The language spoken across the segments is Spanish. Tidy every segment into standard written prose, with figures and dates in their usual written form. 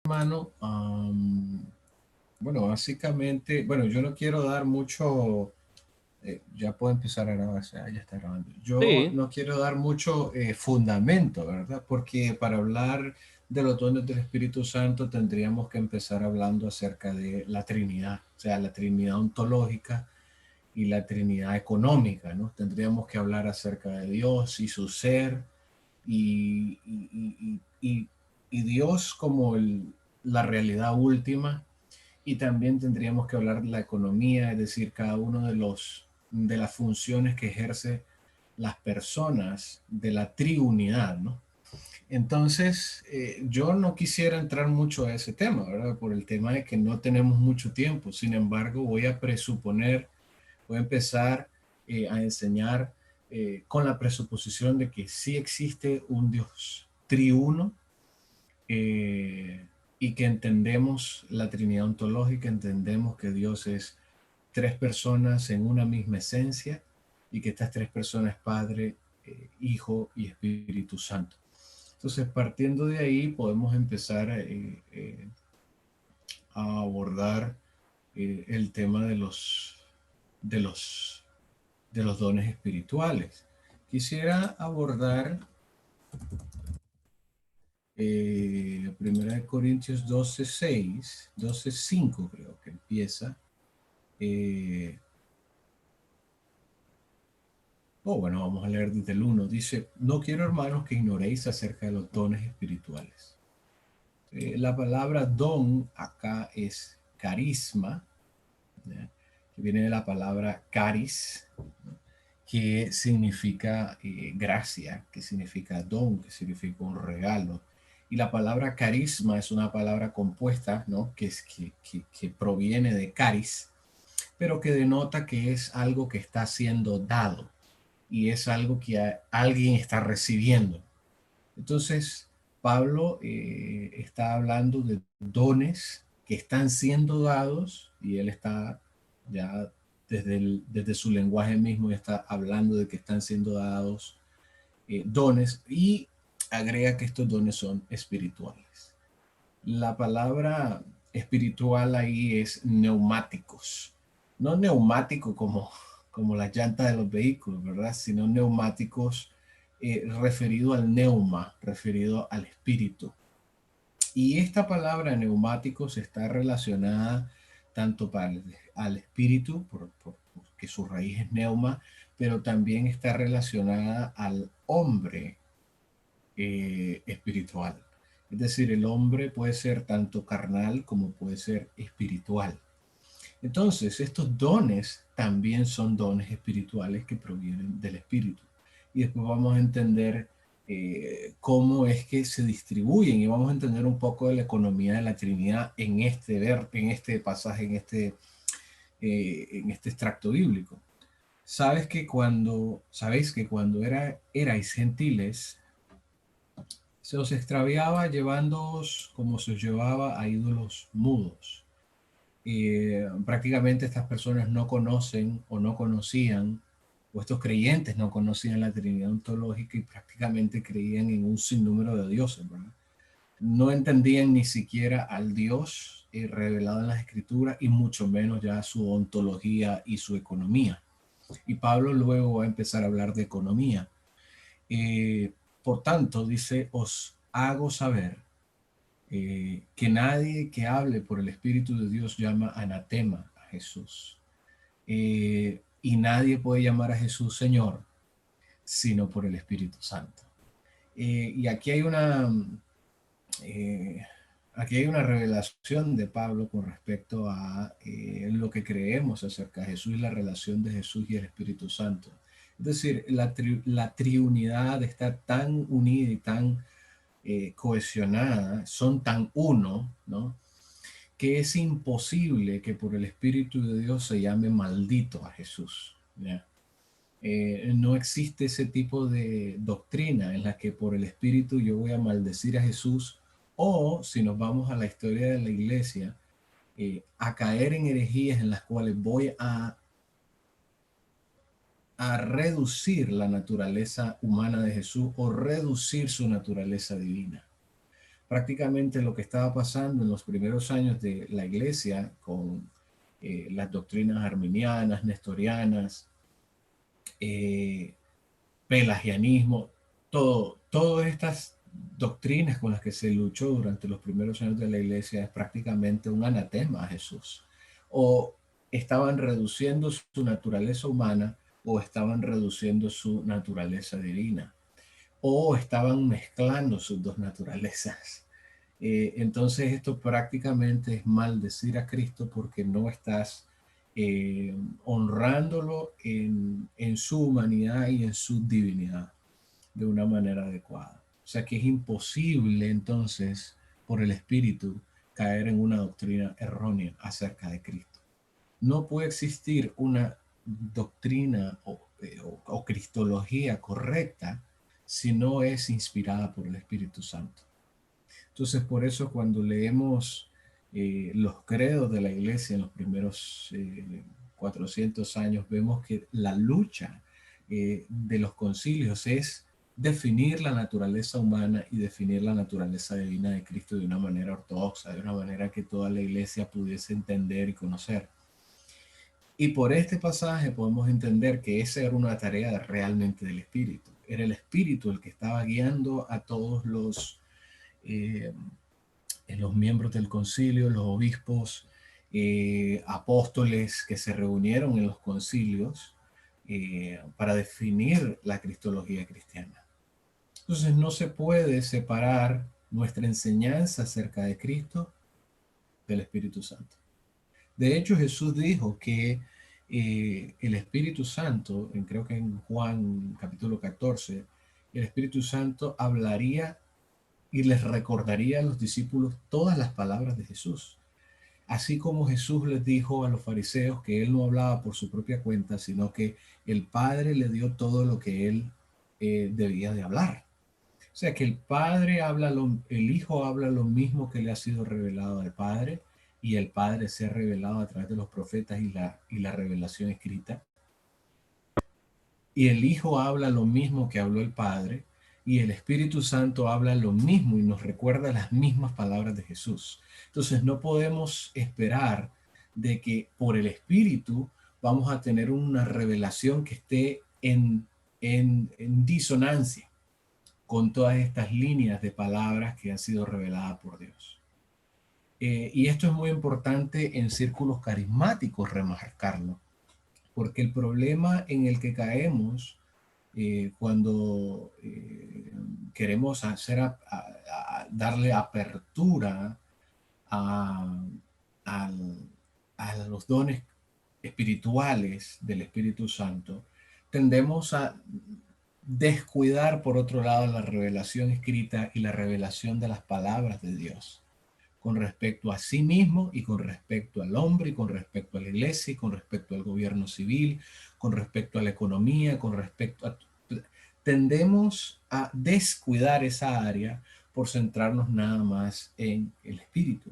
Hermano, bueno, básicamente, bueno, yo no quiero dar mucho, ya puedo empezar a grabar, o sea, ya está grabando. Yo Sí, no quiero dar mucho fundamento, ¿verdad? Porque para hablar de los dones del Espíritu Santo tendríamos que empezar hablando acerca de la Trinidad, o sea, la Trinidad ontológica y la Trinidad económica, ¿no? Tendríamos que hablar acerca de Dios y su ser y Dios como la realidad última, y también tendríamos que hablar de la economía, es decir, cada uno de las funciones que ejerce las personas de la triunidad, ¿no? Entonces, yo no quisiera entrar mucho a ese tema, ¿verdad? Por el tema de que no tenemos mucho tiempo. Sin embargo, voy a empezar a enseñar con la presuposición de que sí existe un Dios triuno, eh, y que entendemos la Trinidad ontológica, entendemos que Dios es tres personas en una misma esencia y que estas tres personas es Padre, Hijo y Espíritu Santo. Entonces, partiendo de ahí, podemos empezar a abordar el tema de los, de los dones espirituales. Quisiera abordar 1 de Corintios 12:6, 12:5 creo que empieza. Eh, bueno, vamos a leer desde el 1. Dice, no quiero hermanos que ignoréis acerca de los dones espirituales. La palabra don acá es carisma, ¿ya? Que viene de la palabra caris, ¿no? Que significa gracia, que significa don, que significa un regalo. Y la palabra carisma es una palabra compuesta, ¿no? Que proviene de caris, pero que denota que es algo que está siendo dado y es algo que alguien está recibiendo. Entonces, Pablo está hablando de dones que están siendo dados y él está ya desde su lenguaje mismo está hablando de que están siendo dados dones, y agrega que estos dones son espirituales. La palabra espiritual ahí es neumáticos, no neumático como la llanta de los vehículos, ¿verdad? Sino neumáticos referido al neuma, referido al espíritu. Y esta palabra neumáticos está relacionada tanto para al espíritu, porque su raíz es neuma, pero también está relacionada al hombre espiritual. Es decir, el hombre puede ser tanto carnal como puede ser espiritual. Entonces, estos dones también son dones espirituales que provienen del espíritu. Y después vamos a entender cómo es que se distribuyen, y vamos a entender un poco de la economía de la Trinidad en este pasaje, en este extracto bíblico. Sabéis que cuando erais gentiles, se os extraviaba llevándoos como se os llevaba a ídolos mudos. Prácticamente estas personas no conocen o no conocían, o estos creyentes no conocían la Trinidad ontológica y prácticamente creían en un sinnúmero de dioses, ¿verdad? No entendían ni siquiera al Dios revelado en las Escrituras, y mucho menos ya su ontología y su economía. Y Pablo luego va a empezar a hablar de economía. Por tanto, dice, os hago saber que nadie que hable por el Espíritu de Dios llama anatema a Jesús. Y nadie puede llamar a Jesús Señor sino por el Espíritu Santo. Y eh, aquí hay una revelación de Pablo con respecto a lo que creemos acerca de Jesús y la relación de Jesús y el Espíritu Santo. Es decir, la triunidad está tan unida y tan cohesionada, son tan uno, ¿no? Que es imposible que por el Espíritu de Dios se llame maldito a Jesús, ¿ya? No existe ese tipo de doctrina en la que por el Espíritu yo voy a maldecir a Jesús, o si nos vamos a la historia de la iglesia, a caer en herejías en las cuales voy a reducir la naturaleza humana de Jesús o reducir su naturaleza divina. Prácticamente lo que estaba pasando en los primeros años de la iglesia con las doctrinas arminianas, nestorianas, eh, pelagianismo, todas estas doctrinas con las que se luchó durante los primeros años de la iglesia es prácticamente un anatema a Jesús. O estaban reduciendo su naturaleza humana o estaban reduciendo su naturaleza divina o estaban mezclando sus dos naturalezas. Entonces esto prácticamente es maldecir a Cristo porque no estás honrándolo en su humanidad y en su divinidad de una manera adecuada. O sea que es imposible entonces por el Espíritu caer en una doctrina errónea acerca de Cristo. No puede existir una doctrina o cristología correcta si no es inspirada por el Espíritu Santo. Entonces, por eso cuando leemos los credos de la iglesia en los primeros 400 años, vemos que la lucha de los concilios es definir la naturaleza humana y definir la naturaleza divina de Cristo de una manera ortodoxa, de una manera que toda la iglesia pudiese entender y conocer. Y por este pasaje podemos entender que esa era una tarea realmente del Espíritu. Era el Espíritu el que estaba guiando a todos eh, los miembros del concilio, los obispos, apóstoles que se reunieron en los concilios para definir la cristología cristiana. Entonces no se puede separar nuestra enseñanza acerca de Cristo del Espíritu Santo. De hecho, Jesús dijo que el Espíritu Santo, creo que en Juan capítulo 14, el Espíritu Santo hablaría y les recordaría a los discípulos todas las palabras de Jesús. Así como Jesús les dijo a los fariseos que él no hablaba por su propia cuenta, sino que el Padre le dio todo lo que él debía de hablar. O sea que el Padre habla, el Hijo habla lo mismo que le ha sido revelado al Padre, y el Padre se ha revelado a través de los profetas y la revelación escrita. Y el Hijo habla lo mismo que habló el Padre, y el Espíritu Santo habla lo mismo y nos recuerda las mismas palabras de Jesús. Entonces no podemos esperar de que por el Espíritu vamos a tener una revelación que esté en disonancia con todas estas líneas de palabras que han sido reveladas por Dios. Y esto es muy importante en círculos carismáticos remarcarlo, porque el problema en el que caemos cuando queremos darle apertura a, a, a los dones espirituales del Espíritu Santo, tendemos a descuidar por otro lado la revelación escrita y la revelación de las palabras de Dios con respecto a sí mismo y con respecto al hombre y con respecto a la iglesia y con respecto al gobierno civil, con respecto a la economía, con respecto a... Tendemos a descuidar esa área por centrarnos nada más en el espíritu.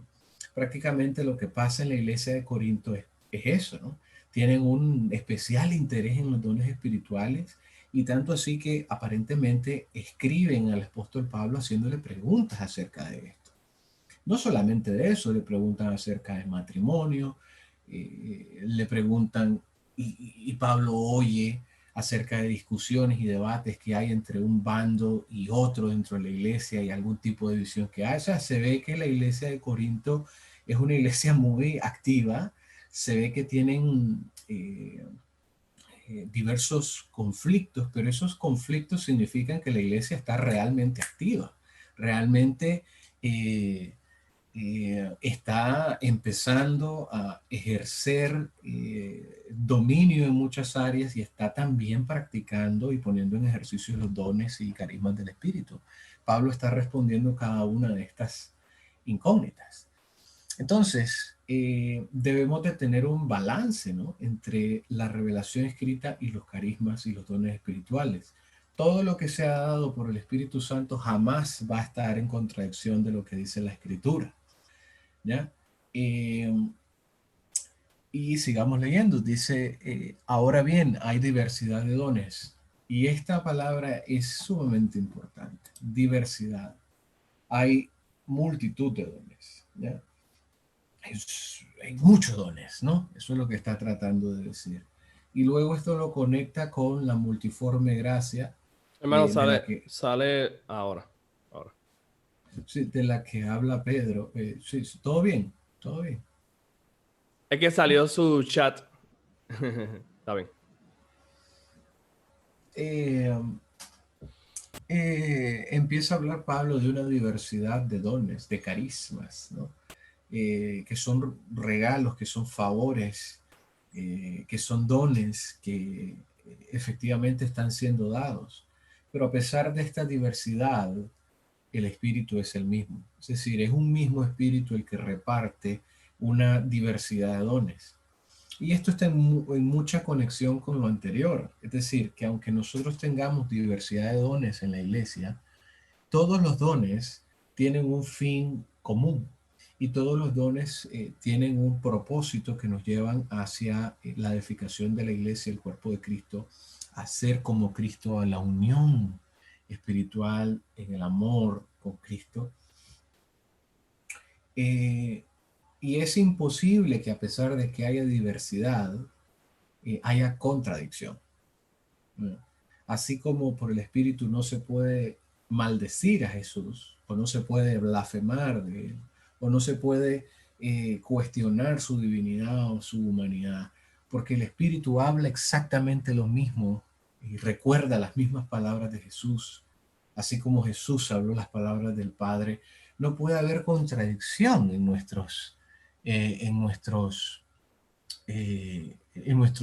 Prácticamente lo que pasa en la iglesia de Corinto es eso, ¿no? Tienen un especial interés en los dones espirituales y tanto así que aparentemente escriben al apóstol Pablo haciéndole preguntas acerca de esto. No solamente de eso, le preguntan acerca del matrimonio, le preguntan, y Pablo oye acerca de discusiones y debates que hay entre un bando y otro dentro de la iglesia y algún tipo de división que haya. Se ve que la iglesia de Corinto es una iglesia muy activa, se ve que tienen diversos conflictos, pero esos conflictos significan que la iglesia está realmente activa, realmente está empezando a ejercer dominio en muchas áreas y está también practicando y poniendo en ejercicio los dones y carismas del Espíritu. Pablo está respondiendo cada una de estas incógnitas. Entonces, debemos de tener un balance, ¿no?, entre la revelación escrita y los carismas y los dones espirituales. Todo lo que se ha dado por el Espíritu Santo jamás va a estar en contradicción de lo que dice la Escritura, ¿ya? Y sigamos leyendo. Dice, ahora bien, hay diversidad de dones. Y esta palabra es sumamente importante, diversidad. Hay multitud de dones, ¿ya? Hay muchos dones, ¿no? Eso es lo que está tratando de decir. Y luego esto lo conecta con la multiforme gracia Hermano, de la que sale ahora. Ahora. sí, de la que habla Pedro. Sí, sí, todo bien, todo bien. Es que salió su chat. Está bien. Eh, Empieza a hablar Pablo de una diversidad de dones, de carismas, ¿no? Que son regalos, que son favores, que son dones que efectivamente están siendo dados. Pero a pesar de esta diversidad, el espíritu es el mismo. Es decir, es un mismo espíritu el que reparte una diversidad de dones. Y esto está en mucha conexión con lo anterior. Es decir, que aunque nosotros tengamos diversidad de dones en la iglesia, todos los dones tienen un fin común y todos los dones tienen un propósito que nos llevan hacia la edificación de la iglesia, el cuerpo de Cristo, a ser como Cristo, a la unión espiritual en el amor con Cristo. Eh, y es imposible que a pesar de que haya diversidad, haya contradicción, ¿no? Así como por el Espíritu no se puede maldecir a Jesús, o no se puede blasfemar de él, o no se puede cuestionar su divinidad o su humanidad, porque el Espíritu habla exactamente lo mismo y recuerda las mismas palabras de Jesús, así como Jesús habló las palabras del Padre. No puede haber contradicción en nuestros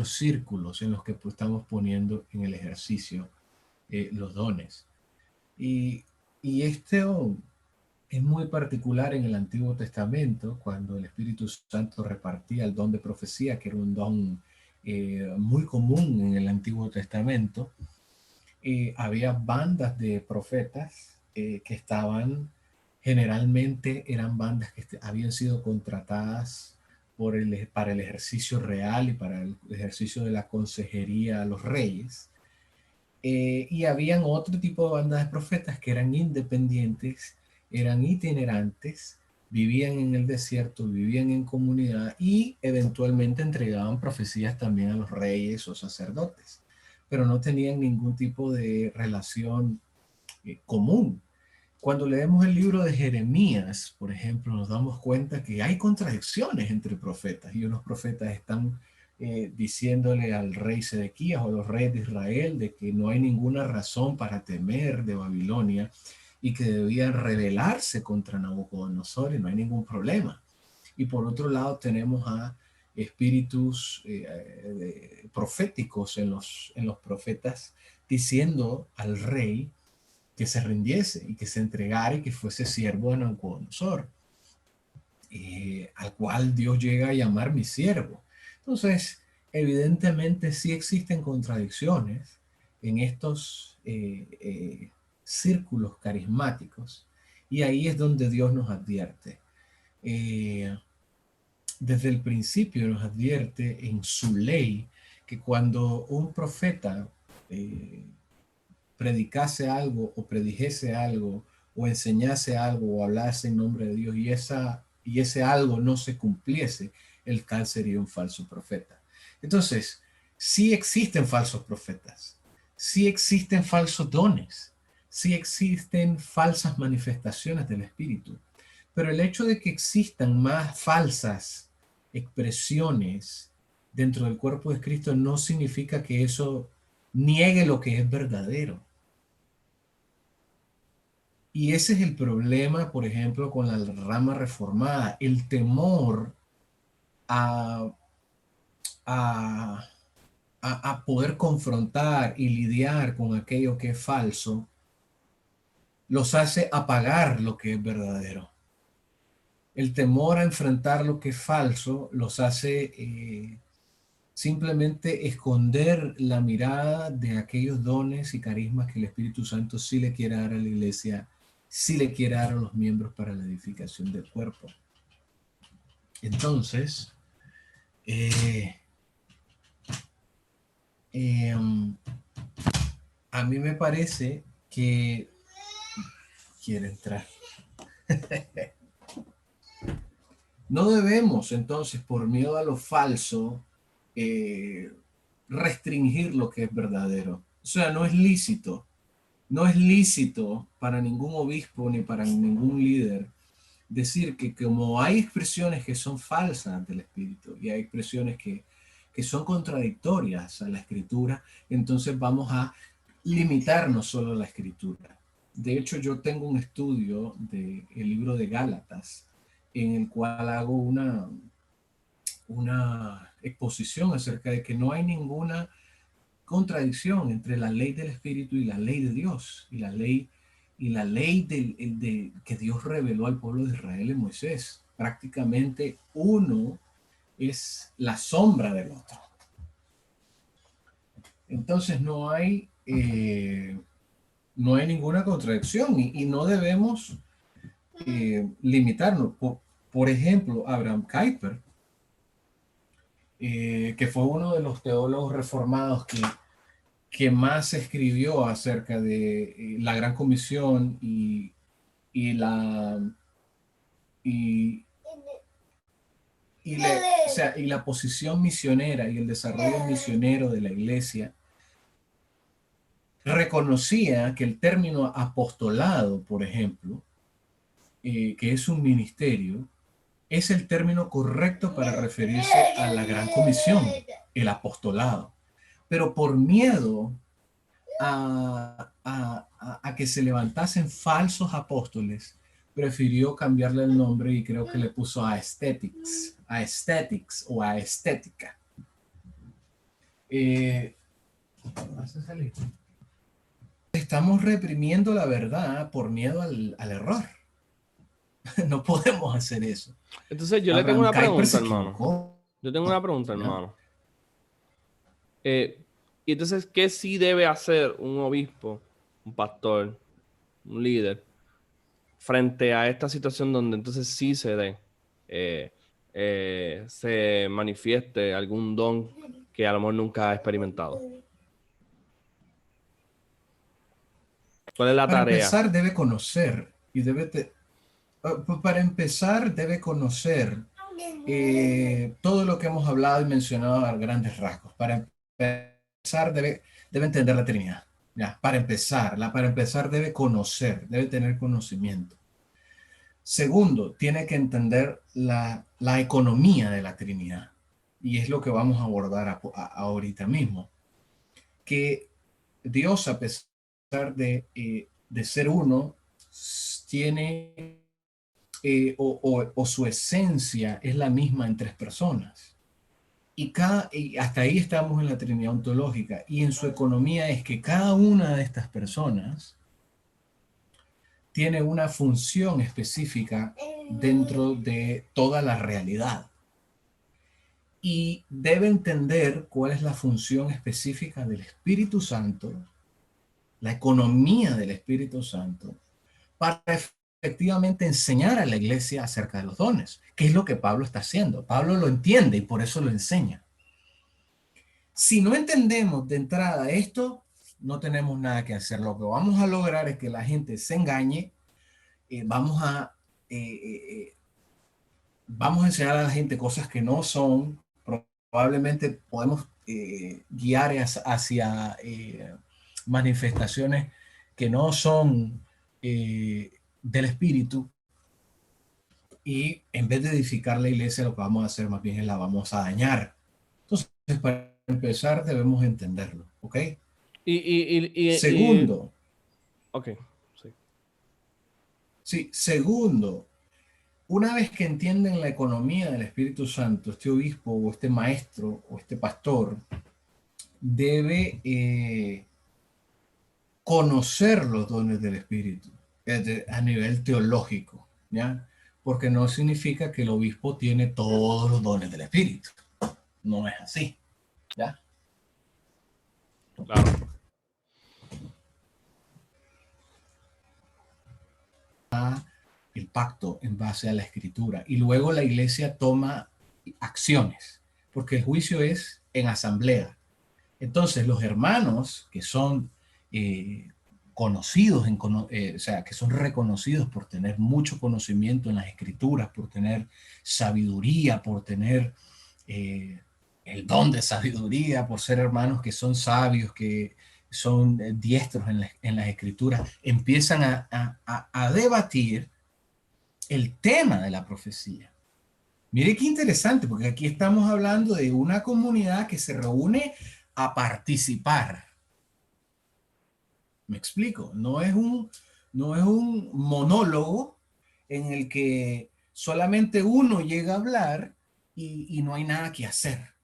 círculos en los que estamos poniendo en el ejercicio los dones. Y, y esto es muy particular en el Antiguo Testamento, cuando el Espíritu Santo repartía el don de profecía, que era un don muy común en el Antiguo Testamento. Había bandas de profetas que estaban, generalmente eran bandas que habían sido contratadas para el ejercicio real y para el ejercicio de la consejería a los reyes. Y habían otro tipo de bandas de profetas que eran independientes, eran itinerantes, vivían en el desierto, vivían en comunidad y eventualmente entregaban profecías también a los reyes o sacerdotes, pero no tenían ningún tipo de relación común. Cuando leemos el libro de Jeremías, por ejemplo, nos damos cuenta que hay contradicciones entre profetas y unos profetas están diciéndole al rey Sedequías o a los reyes de Israel de que no hay ninguna razón para temer de Babilonia y que debían rebelarse contra Nabucodonosor y no hay ningún problema. Y por otro lado tenemos a espíritus proféticos en los profetas diciendo al rey que se rindiese y que se entregara y que fuese siervo de Nabucodonosor, al cual Dios llega a llamar mi siervo. Entonces, evidentemente sí existen contradicciones en estos círculos carismáticos y ahí es donde Dios nos advierte. Eh, Desde el principio nos advierte en su ley que cuando un profeta predicase algo o predijese algo o enseñase algo o hablase en nombre de Dios y ese algo no se cumpliese, el tal sería un falso profeta. Entonces, sí existen falsos profetas, sí existen falsos dones, sí existen falsas manifestaciones del Espíritu, pero el hecho de que existan más falsas expresiones dentro del cuerpo de Cristo no significa que eso niegue lo que es verdadero. Y ese es el problema, por ejemplo, con la rama reformada, el temor a, a, a poder confrontar y lidiar con aquello que es falso, los hace apagar lo que es verdadero. El temor a enfrentar lo que es falso los hace simplemente esconder la mirada de aquellos dones y carismas que el Espíritu Santo sí le quiere dar a la iglesia, sí le quiere dar a los miembros para la edificación del cuerpo. Entonces, eh, eh, a mí me parece que quiere entrar. No debemos entonces, por miedo a lo falso, restringir lo que es verdadero. O sea, no es lícito. No es lícito para ningún obispo ni para ningún líder decir que como hay expresiones que son falsas del Espíritu y hay expresiones que son contradictorias a la Escritura, entonces vamos a limitarnos solo a la Escritura. De hecho, yo tengo un estudio del libro de Gálatas en el cual hago una exposición acerca de que no hay ninguna contradicción entre la ley del Espíritu y la ley de Dios, y la ley que Dios reveló al pueblo de Israel en Moisés. Prácticamente uno es la sombra del otro. Entonces no hay ninguna contradicción y no debemos limitarnos. Por ejemplo, Abraham Kuyper, que fue uno de los teólogos reformados que más escribió acerca de la Gran Comisión y la y, o sea, y la posición misionera y el desarrollo misionero de la iglesia, reconocía que el término apostolado, por ejemplo, que es un ministerio, es el término correcto para referirse a la Gran Comisión, el apostolado. Pero por miedo a que se levantasen falsos apóstoles, prefirió cambiarle el nombre y creo que le puso aesthetics o a estética. ¿Vas a salir? Estamos reprimiendo la verdad por miedo al error. No podemos hacer eso. Entonces yo le tengo Abraham una Kuyper pregunta, se hermano. equivocó. Yo tengo una pregunta, ¿Ya? hermano. Y entonces, ¿qué sí debe hacer un obispo, un pastor, un líder, frente a esta situación donde entonces sí se manifieste algún don que a lo mejor nunca ha experimentado? ¿Cuál es la Para tarea? empezar, debe conocer y para empezar, debe conocer todo lo que hemos hablado y mencionado a grandes rasgos. Para empezar, debe entender la Trinidad. Ya, para empezar debe conocer, debe tener conocimiento. Segundo, tiene que entender la economía de la Trinidad. Y es lo que vamos a abordar ahorita mismo. Que Dios, a pesar de ser uno, tiene o su esencia es la misma en tres personas. Y hasta ahí estamos en la Trinidad ontológica. Y en su economía es que cada una de estas personas tiene una función específica dentro de toda la realidad. Y debe entender cuál es la función específica del Espíritu Santo, la economía del Espíritu Santo, para efectivamente enseñar a la iglesia acerca de los dones, que es lo que Pablo está haciendo. Pablo lo entiende y por eso lo enseña. Si no entendemos de entrada esto, no tenemos nada que hacer. Lo que vamos a lograr es que la gente se engañe. Eh, eh, eh, vamos a enseñar a la gente cosas que no son. Probablemente podemos guiar hacia manifestaciones que no son del espíritu, y en vez de edificar la iglesia, lo que vamos a hacer más bien es la vamos a dañar. Entonces, para empezar, debemos entenderlo, ¿ok? Segundo, Ok, sí. sí, segundo, una vez que entienden la economía del Espíritu Santo, este obispo o este maestro o este pastor debe conocer los dones del Espíritu a nivel teológico, ¿ya? Porque no significa que el obispo tiene todos los dones del Espíritu. No es así, ¿ya? Claro. El pacto en base a la escritura y luego la iglesia toma acciones, porque el juicio es en asamblea. Entonces los hermanos que son conocidos, o sea, que son reconocidos por tener mucho conocimiento en las escrituras, por tener sabiduría, por tener el don de sabiduría, por ser hermanos que son sabios, que son diestros en las escrituras, empiezan a debatir el tema de la profecía. Mire qué interesante, porque aquí estamos hablando de una comunidad que se reúne a participar. ¿Me explico? No es un monólogo en el que solamente uno llega a hablar y no hay nada que hacer.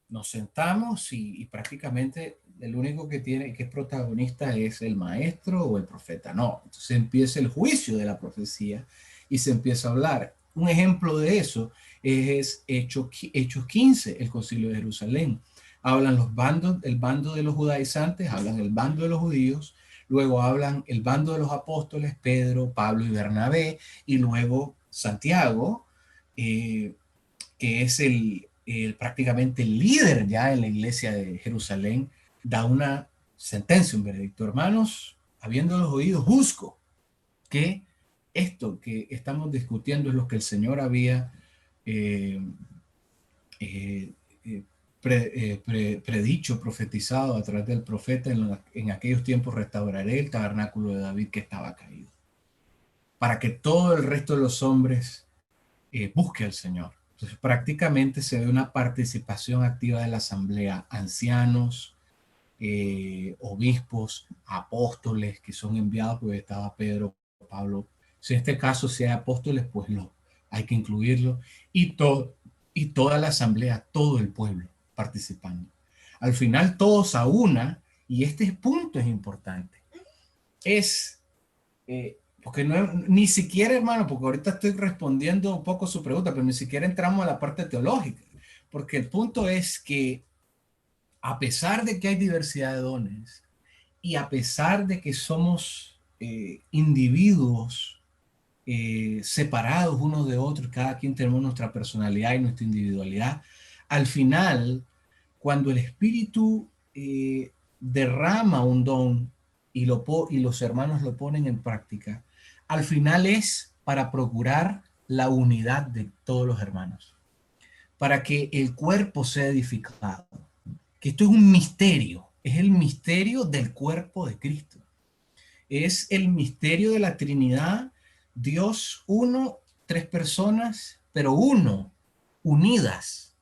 Nos sentamos y prácticamente el único que es protagonista es el maestro o el profeta. No, entonces empieza el juicio de la profecía y se empieza a hablar. Un ejemplo de eso es Hechos 15, el Concilio de Jerusalén. Hablan los bandos, el bando de los judaizantes, hablan el bando de los judíos, luego hablan el bando de los apóstoles, Pedro, Pablo y Bernabé, y luego Santiago, que es prácticamente el líder ya en la iglesia de Jerusalén, da una sentencia, un veredicto. Hermanos, habiéndolos oído, juzgo que esto que estamos discutiendo es lo que el Señor había predicho, profetizado a través del profeta. En aquellos tiempos restauraré el tabernáculo de David que estaba caído, para que todo el resto de los hombres busque al Señor. Entonces prácticamente se ve una participación activa de la asamblea, ancianos, obispos, apóstoles que son enviados, porque estaba Pedro, Pablo. Si en este caso si hay apóstoles, pues hay que incluirlo, y toda la asamblea, todo el pueblo participando. Al final todos a una, y este punto es importante, porque ni siquiera, hermano, porque ahorita estoy respondiendo un poco su pregunta, pero ni siquiera entramos a la parte teológica, porque el punto es que a pesar de que hay diversidad de dones y a pesar de que somos individuos separados unos de otros, cada quien tenemos nuestra personalidad y nuestra individualidad, al final, cuando el Espíritu derrama un don y los hermanos lo ponen en práctica, al final es para procurar la unidad de todos los hermanos, para que el cuerpo sea edificado. Que esto es un misterio, es el misterio del cuerpo de Cristo. Es el misterio de la Trinidad, Dios uno, tres personas, pero uno, unidas.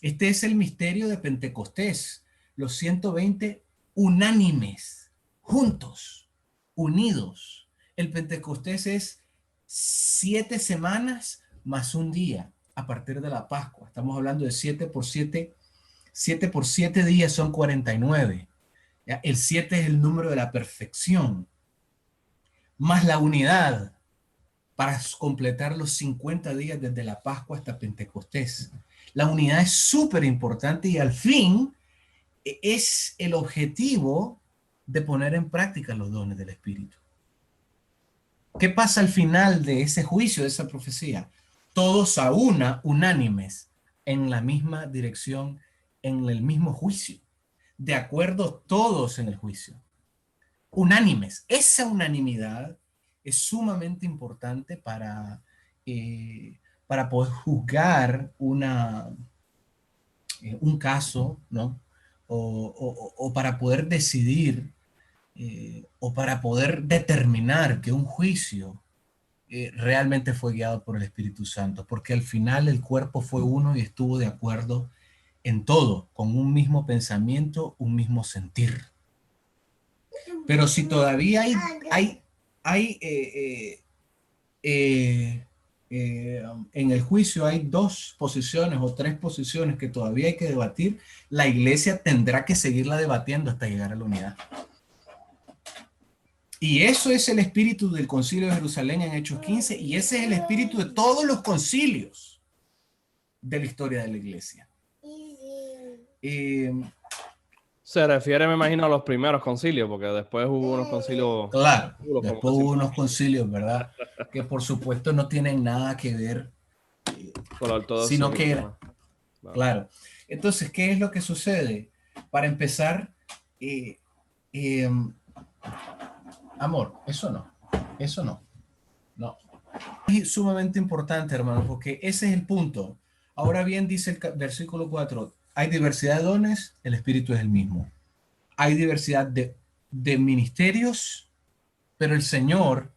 Este es el misterio de Pentecostés, los 120 unánimes, juntos, unidos. El Pentecostés es 7 semanas más un día a partir de la Pascua. Estamos hablando de 7 por 7 días son 49. ¿Ya? El 7 es el número de la perfección, más la unidad para completar los 50 días desde la Pascua hasta Pentecostés. La unidad es súper importante y al fin es el objetivo de poner en práctica los dones del Espíritu. ¿Qué pasa al final de ese juicio, de esa profecía? Todos a una, unánimes, en la misma dirección, en el mismo juicio, de acuerdo todos en el juicio, unánimes. Esa unanimidad es sumamente importante para poder juzgar un caso, ¿no? O para poder decidir o para poder determinar que un juicio realmente fue guiado por el Espíritu Santo, porque al final el cuerpo fue uno y estuvo de acuerdo en todo, con un mismo pensamiento, un mismo sentir. Pero si todavía hay en el juicio hay 2 posiciones o 3 posiciones que todavía hay que debatir, la iglesia tendrá que seguirla debatiendo hasta llegar a la unidad. Y eso es el espíritu del Concilio de Jerusalén en Hechos 15, y ese es el espíritu de todos los concilios de la historia de la iglesia. Se refiere, me imagino, a los primeros concilios, porque después hubo unos concilios. Claro, después hubo unos concilios, ¿verdad? Que por supuesto no tienen nada que ver con la ortodoxia, sino que era. Claro. Entonces, ¿qué es lo que sucede? Para empezar, amor, eso no, eso no, no. Es sumamente importante, hermano, porque ese es el punto. Ahora bien, dice el versículo 4, hay diversidad de dones, el Espíritu es el mismo. Hay diversidad de ministerios, pero el Señor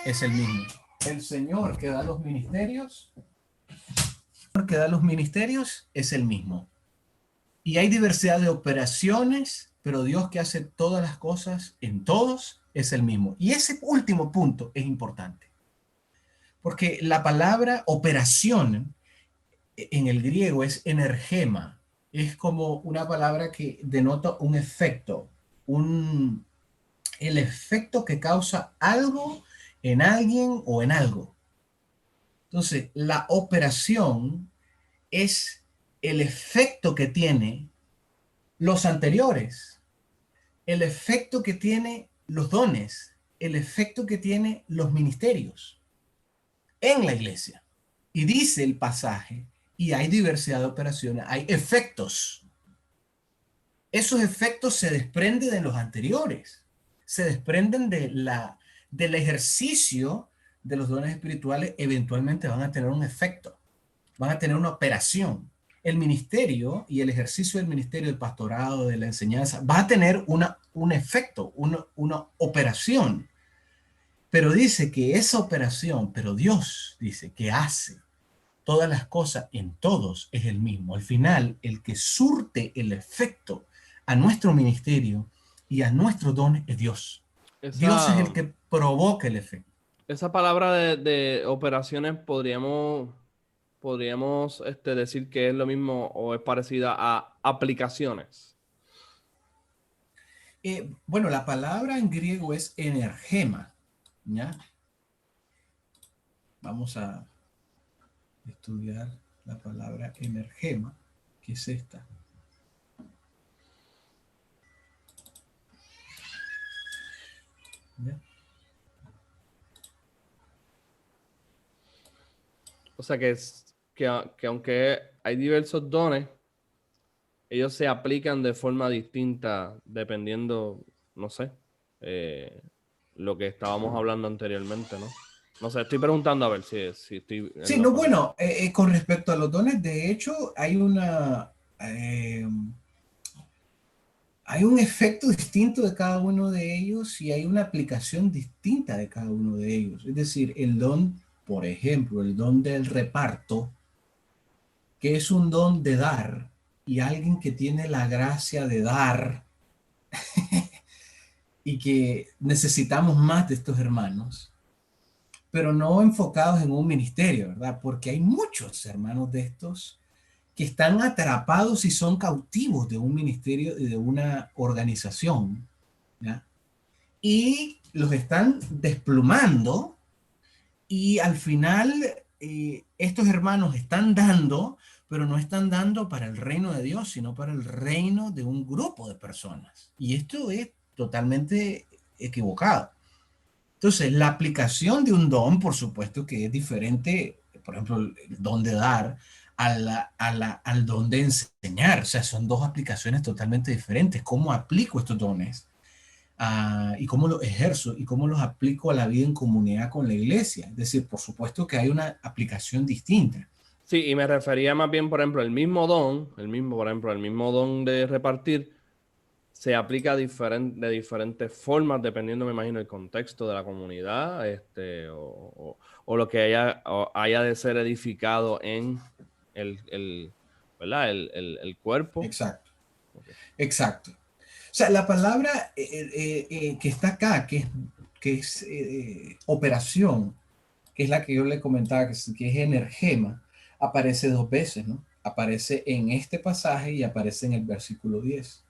es el mismo. El Señor que da los ministerios, es el mismo. Y hay diversidad de operaciones, pero Dios que hace todas las cosas en todos es el mismo. Y ese último punto es importante, porque la palabra operación en el griego es energema, es como una palabra que denota un efecto, el efecto que causa algo en alguien o en algo. Entonces, la operación es el efecto que tiene los anteriores, el efecto que tiene los dones, el efecto que tiene los ministerios en la iglesia. Y dice el pasaje, y hay diversidad de operaciones, hay efectos. Esos efectos se desprenden de los anteriores, se desprenden del ejercicio de los dones espirituales, eventualmente van a tener un efecto, van a tener una operación. El ministerio y el ejercicio del ministerio, del pastorado, de la enseñanza, va a tener un efecto, una operación. Pero dice que esa operación, pero Dios dice que hace todas las cosas en todos es el mismo. Al final, el que surte el efecto a nuestro ministerio y a nuestros dones es Dios. Dios es Esa, el que provoca el efecto. esa palabra de operaciones podríamos decir que es lo mismo o es parecida a aplicaciones. Bueno, la palabra en griego es energema, ¿ya? Vamos a estudiar la palabra energema, que es esta. ¿Ya? O sea que aunque hay diversos dones, ellos se aplican de forma distinta dependiendo, no sé, lo que estábamos hablando anteriormente, ¿no? No sé, estoy preguntando a ver si estoy en Sí, lo no, correcto. bueno, con respecto a los dones, de hecho, eh, hay un efecto distinto de cada uno de ellos y hay una aplicación distinta de cada uno de ellos. Es decir, el don, por ejemplo, el don del reparto, que es un don de dar, y alguien que tiene la gracia de dar y que necesitamos más de estos hermanos, pero no enfocados en un ministerio, ¿verdad? Porque hay muchos hermanos de estos que están atrapados y son cautivos de un ministerio y de una organización, ¿ya? Y los están desplumando y al final estos hermanos están dando, pero no están dando para el reino de Dios, sino para el reino de un grupo de personas. Y esto es totalmente equivocado. Entonces, la aplicación de un don, por supuesto que es diferente, por ejemplo, el don de dar al don de enseñar. O sea, son dos aplicaciones totalmente diferentes. ¿Cómo aplico estos dones? Y cómo los ejerzo y cómo los aplico a la vida en comunidad con la iglesia. Es decir, por supuesto que hay una aplicación distinta. Sí, y me refería más bien, por ejemplo, el mismo don de repartir se aplica de diferentes formas, dependiendo, me imagino, el contexto de la comunidad, o lo que haya de ser edificado en ¿verdad? El cuerpo. Exacto, Okay. exacto. O sea, la palabra que está acá, que es operación, que es la que yo le comentaba, que es energema, aparece dos veces, ¿no? Aparece en este pasaje y aparece en el versículo 10.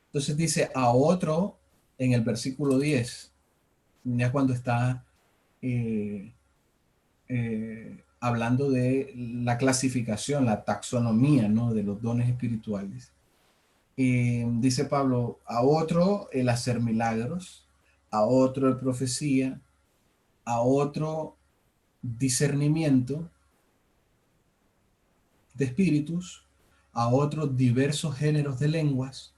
Entonces dice a otro en el versículo 10, ya cuando está eh, hablando de la clasificación, la taxonomía, ¿no? De los dones espirituales. Dice Pablo, a otro el hacer milagros, a otro el profecía, a otro discernimiento de espíritus, a otros diversos géneros de lenguas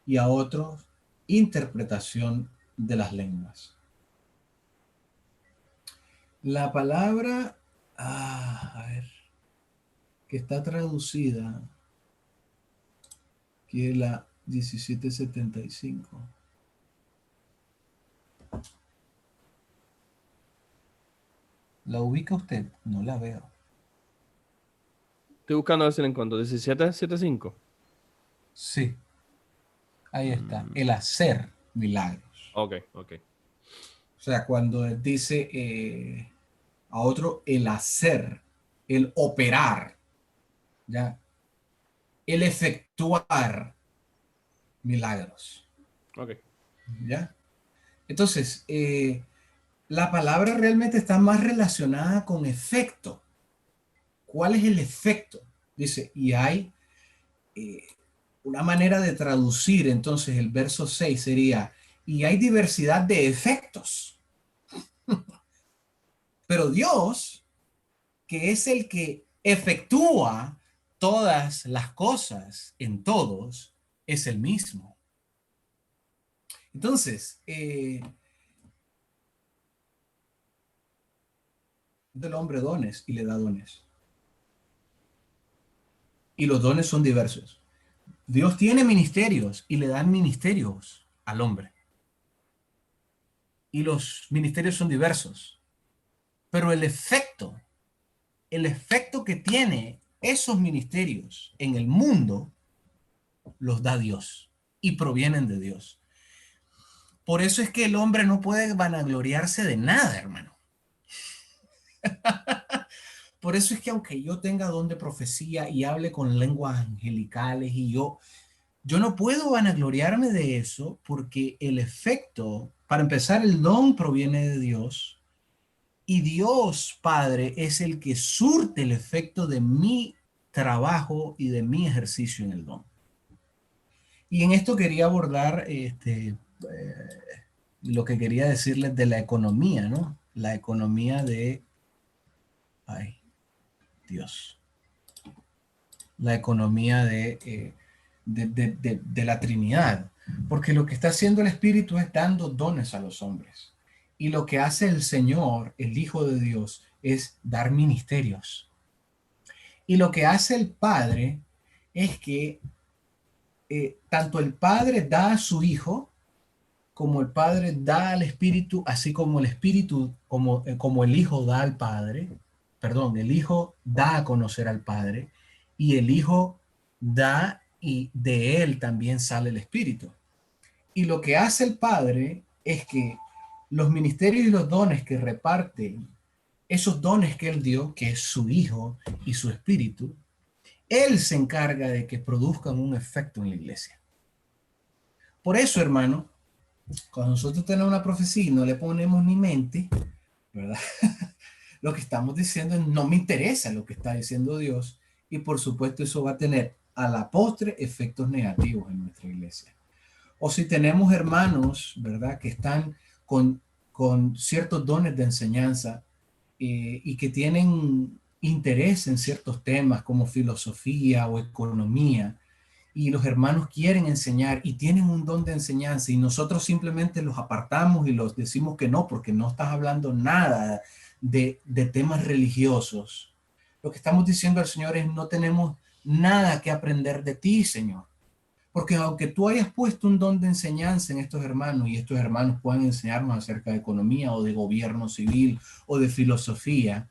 y a otros interpretación de las lenguas. La palabra, a ver, que está traducida, que es la 1775. ¿La ubica usted? No la veo. Estoy buscando a ver si la encuentro. 1775. Sí, ahí está. Mm, El hacer milagros. ok, ok. O sea, cuando él dice a otro el hacer, el operar, ¿ya? El efectuar milagros, Ok. ¿ya? Entonces, la palabra realmente está más relacionada con efecto. ¿Cuál es el efecto? Dice, y hay eh, una manera de traducir entonces el verso 6 sería, y hay diversidad de efectos, pero Dios, que es el que efectúa todas las cosas en todos, es el mismo. Entonces, del hombre dones y le da dones. Y los dones son diversos. Dios tiene ministerios y le dan ministerios al hombre. Y los ministerios son diversos. Pero el efecto que tiene esos ministerios en el mundo, los da Dios y provienen de Dios. Por eso es que el hombre no puede vanagloriarse de nada, hermano. Por eso es que aunque yo tenga don de profecía y hable con lenguas angelicales y yo no puedo vanagloriarme de eso porque el efecto, para empezar, el don proviene de Dios y Dios Padre es el que surte el efecto de mi trabajo y de mi ejercicio en el don. Y en esto quería abordar lo que quería decirles de la economía, ¿no? La economía de, ay, Dios, la economía de la Trinidad. Porque lo que está haciendo el Espíritu es dando dones a los hombres. Y lo que hace el Señor, el Hijo de Dios, es dar ministerios. Y lo que hace el Padre es que tanto el Padre da a su Hijo, como el Padre da al Espíritu, así como el Espíritu, como el Hijo da al Padre, perdón, el Hijo da a conocer al Padre y el Hijo da y de él también sale el Espíritu. Y lo que hace el Padre es que los ministerios y los dones que reparte, esos dones que él dio, que es su Hijo y su Espíritu, él se encarga de que produzcan un efecto en la iglesia. Por eso, hermano, cuando nosotros tenemos una profecía y no le ponemos ni mente, ¿verdad? Lo que estamos diciendo es no me interesa lo que está diciendo Dios y por supuesto eso va a tener a la postre efectos negativos en nuestra iglesia. O si tenemos hermanos, ¿verdad? Que están con ciertos dones de enseñanza y que tienen interés en ciertos temas como filosofía o economía, y los hermanos quieren enseñar y tienen un don de enseñanza y nosotros simplemente los apartamos y los decimos que no, porque no estás hablando nada de temas religiosos. Lo que estamos diciendo al Señor es no tenemos nada que aprender de ti, Señor. Porque aunque tú hayas puesto un don de enseñanza en estos hermanos y estos hermanos puedan enseñarnos acerca de economía o de gobierno civil o de filosofía,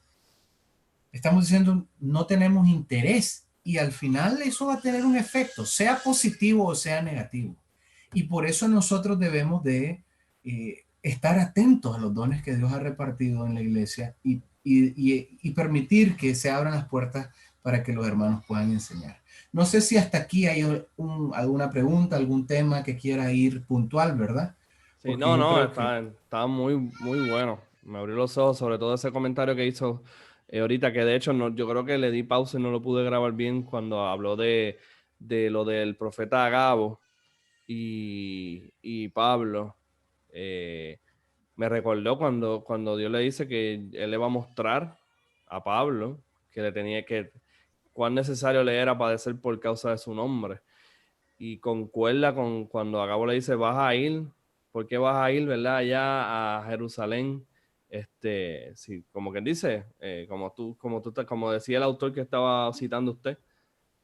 estamos diciendo no tenemos interés y al final eso va a tener un efecto, sea positivo o sea negativo. Y por eso nosotros debemos de estar atentos a los dones que Dios ha repartido en la iglesia y permitir que se abran las puertas para que los hermanos puedan enseñar. No sé si hasta aquí hay alguna pregunta, algún tema que quiera ir puntual, ¿verdad? Sí, Porque no, yo no, creo que está muy, muy bueno. Me abrió los ojos, sobre todo ese comentario que hizo ahorita, que de hecho no, yo creo que le di pausa y no lo pude grabar bien cuando habló de lo del profeta Agabo y Pablo. Eh, Me recordó cuando Dios le dice que él le va a mostrar a Pablo que le tenía que, cuán necesario le era padecer por causa de su nombre. Y concuerda con cuando Agabo le dice, vas a ir, ¿por qué vas a ir, verdad, allá a Jerusalén? Sí, como quien dice, como decía el autor que estaba citando usted,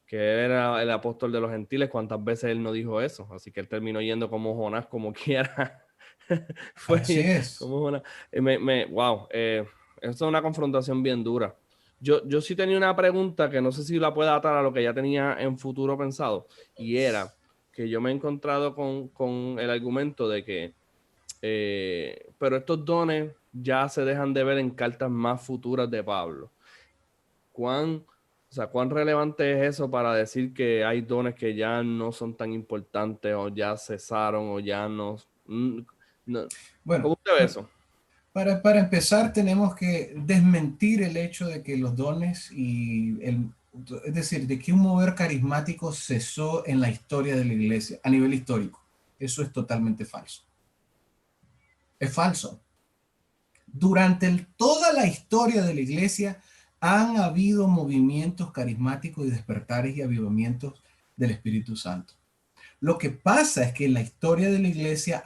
que era el apóstol de los gentiles, ¿cuántas veces él no dijo eso? Así que él terminó yendo como Jonás, como quiera. Así Fue es. como Jonás. Wow, eso es una confrontación bien dura. Yo sí tenía una pregunta que no sé si la puedo atar a lo que ya tenía en futuro pensado, y era que yo me he encontrado con el argumento de que, pero estos dones ya se dejan de ver en cartas más futuras de Pablo. ¿Cuán relevante es eso para decir que hay dones que ya no son tan importantes o ya cesaron o ya no? No. Bueno, ¿Cómo usted ve eso? para empezar tenemos que desmentir el hecho de que los dones es decir, de que un mover carismático cesó en la historia de la iglesia, a nivel histórico. Eso es totalmente falso. Es falso. Durante toda la historia de la iglesia han habido movimientos carismáticos y despertares y avivamientos del Espíritu Santo. Lo que pasa es que la historia de la iglesia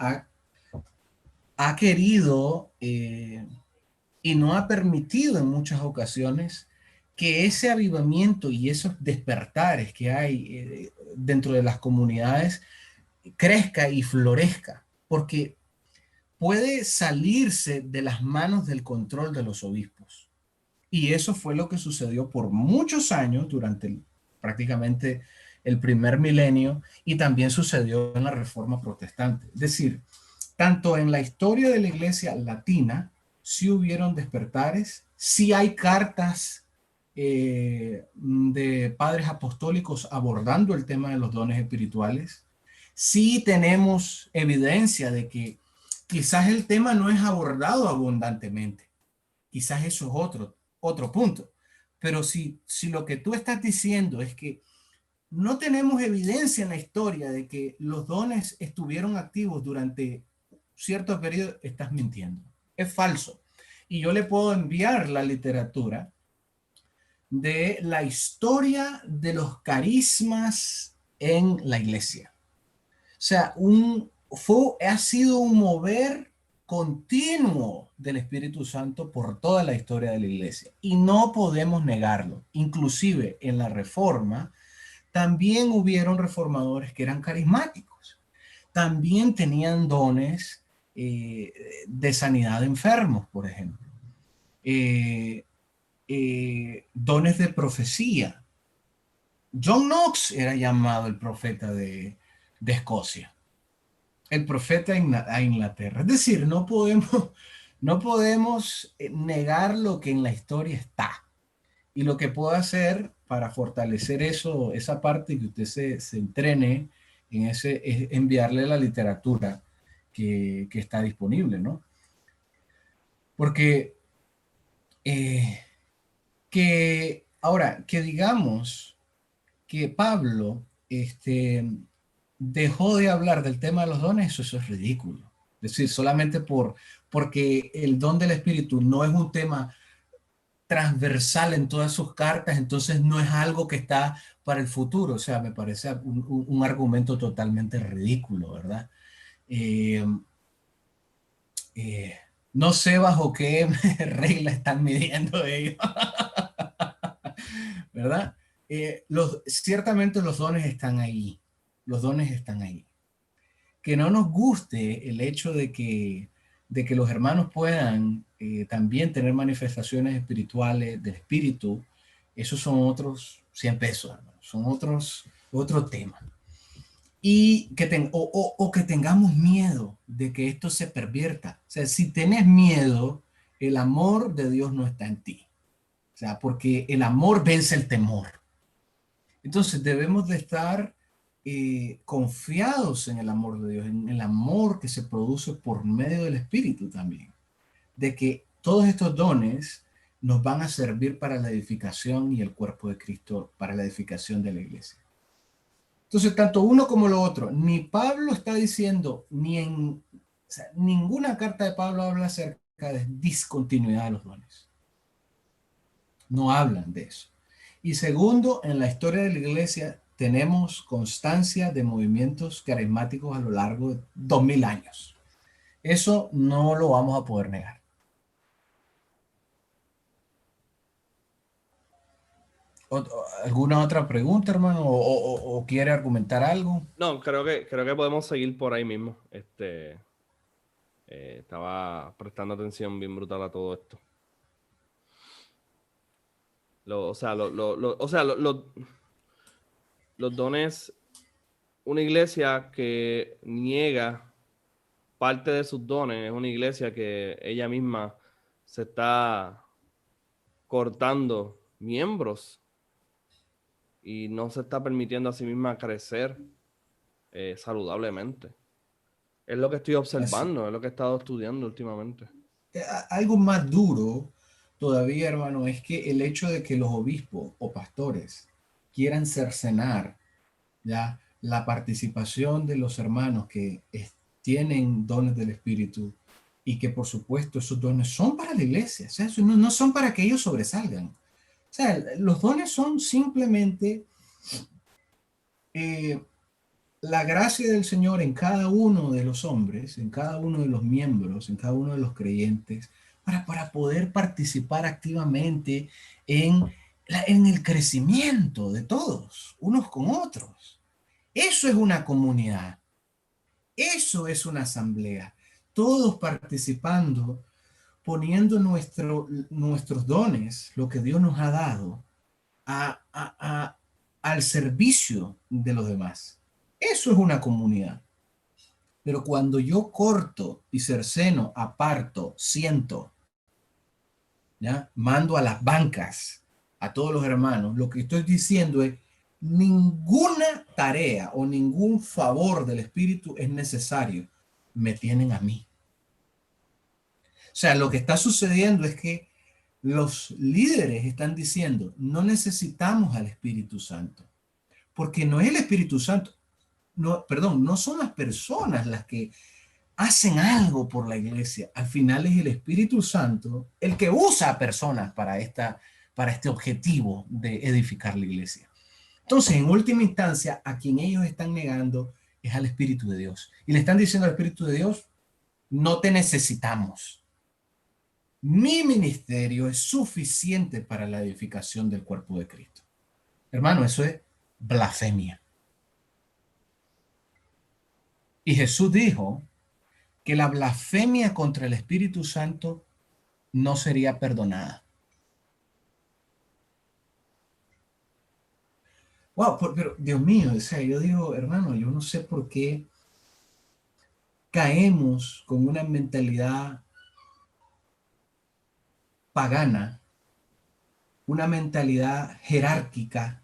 ha querido y no ha permitido en muchas ocasiones que ese avivamiento y esos despertares que hay dentro de las comunidades crezca y florezca, porque puede salirse de las manos del control de los obispos. Y eso fue lo que sucedió por muchos años durante prácticamente el primer milenio y también sucedió en la Reforma Protestante. Es decir, tanto en la historia de la Iglesia latina, sí hubieron despertares, sí hay cartas de padres apostólicos abordando el tema de los dones espirituales, sí tenemos evidencia de que quizás el tema no es abordado abundantemente, quizás eso es otro punto, pero si lo que tú estás diciendo es que no tenemos evidencia en la historia de que los dones estuvieron activos durante cierto periodo, estás mintiendo. Es falso. Y yo le puedo enviar la literatura de la historia de los carismas en la iglesia. O sea, ha sido un mover continuo del Espíritu Santo por toda la historia de la iglesia. Y no podemos negarlo. Inclusive en la Reforma, también hubieron reformadores que eran carismáticos. También tenían dones de sanidad de enfermos, por ejemplo. Eh, dones de profecía. John Knox era llamado el profeta de Escocia, el profeta a Inglaterra. Es decir, no podemos negar lo que en la historia está. Y lo que puedo hacer para fortalecer eso, esa parte que usted se entrene en ese, es enviarle la literatura que está disponible, ¿no? Porque que digamos que Pablo dejó de hablar del tema de los dones, eso es ridículo. Es decir, solamente porque el don del Espíritu no es un tema transversal en todas sus cartas, entonces no es algo que está para el futuro. O sea, me parece un argumento totalmente ridículo, ¿verdad? Eh, eh, no sé bajo qué regla están midiendo ellos, ¿verdad? Ciertamente los dones están ahí, los dones están ahí. Que no nos guste el hecho de que los hermanos puedan también tener manifestaciones espirituales del espíritu, esos son otros 100 pesos, hermano, son otro tema. Y que tengamos miedo de que esto se pervierta. O sea, si tenés miedo, el amor de Dios no está en ti. O sea, porque el amor vence el temor. Entonces debemos de estar confiados en el amor de Dios, en el amor que se produce por medio del Espíritu también, de que todos estos dones nos van a servir para la edificación y el cuerpo de Cristo, para la edificación de la iglesia. Entonces, tanto uno como lo otro, ni Pablo está diciendo, o sea, ninguna carta de Pablo habla acerca de discontinuidad de los dones. No hablan de eso. Y segundo, en la historia de la iglesia tenemos constancia de movimientos carismáticos a lo largo de 2000 años. Eso no lo vamos a poder negar. ¿Alguna otra pregunta, hermano? ¿O quiere argumentar algo? No, creo que podemos seguir por ahí mismo. Estaba prestando atención bien brutal a todo esto. Los dones, una iglesia que niega parte de sus dones, es una iglesia que ella misma se está cortando miembros y no se está permitiendo a sí misma crecer saludablemente. Es lo que estoy Así. observando, es lo que he estado estudiando últimamente. Algo más duro todavía, hermano, es que el hecho de que los obispos o pastores quieran cercenar ya la participación de los hermanos que tienen dones del Espíritu y que por supuesto esos dones son para la iglesia, o sea, no son para que ellos sobresalgan. O sea, los dones son simplemente eh, la gracia del Señor en cada uno de los hombres, en cada uno de los miembros, en cada uno de los creyentes, para poder participar activamente en, en el crecimiento de todos, unos con otros. Eso es una comunidad, eso es una asamblea, todos participando, poniendo nuestros dones, lo que Dios nos ha dado, al servicio de los demás. Eso es una comunidad. Pero cuando yo corto y cerceno, aparto, siento, ¿ya? Mando a las bancas a todos los hermanos, lo que estoy diciendo es, ninguna tarea o ningún favor del Espíritu es necesario. Me tienen a mí. O sea, lo que está sucediendo es que los líderes están diciendo, no necesitamos al Espíritu Santo, porque no es el Espíritu Santo, no, perdón, no son las personas las que hacen algo por la iglesia. Al final es el Espíritu Santo el que usa a personas para este objetivo de edificar la iglesia. Entonces, en última instancia, a quien ellos están negando es al Espíritu de Dios. Y le están diciendo al Espíritu de Dios, no te necesitamos. Mi ministerio es suficiente para la edificación del cuerpo de Cristo. Hermano, eso es blasfemia. Y Jesús dijo que la blasfemia contra el Espíritu Santo no sería perdonada. Wow, pero Dios mío, o sea, yo digo, hermano, yo no sé por qué caemos con una mentalidad pagana, una mentalidad jerárquica,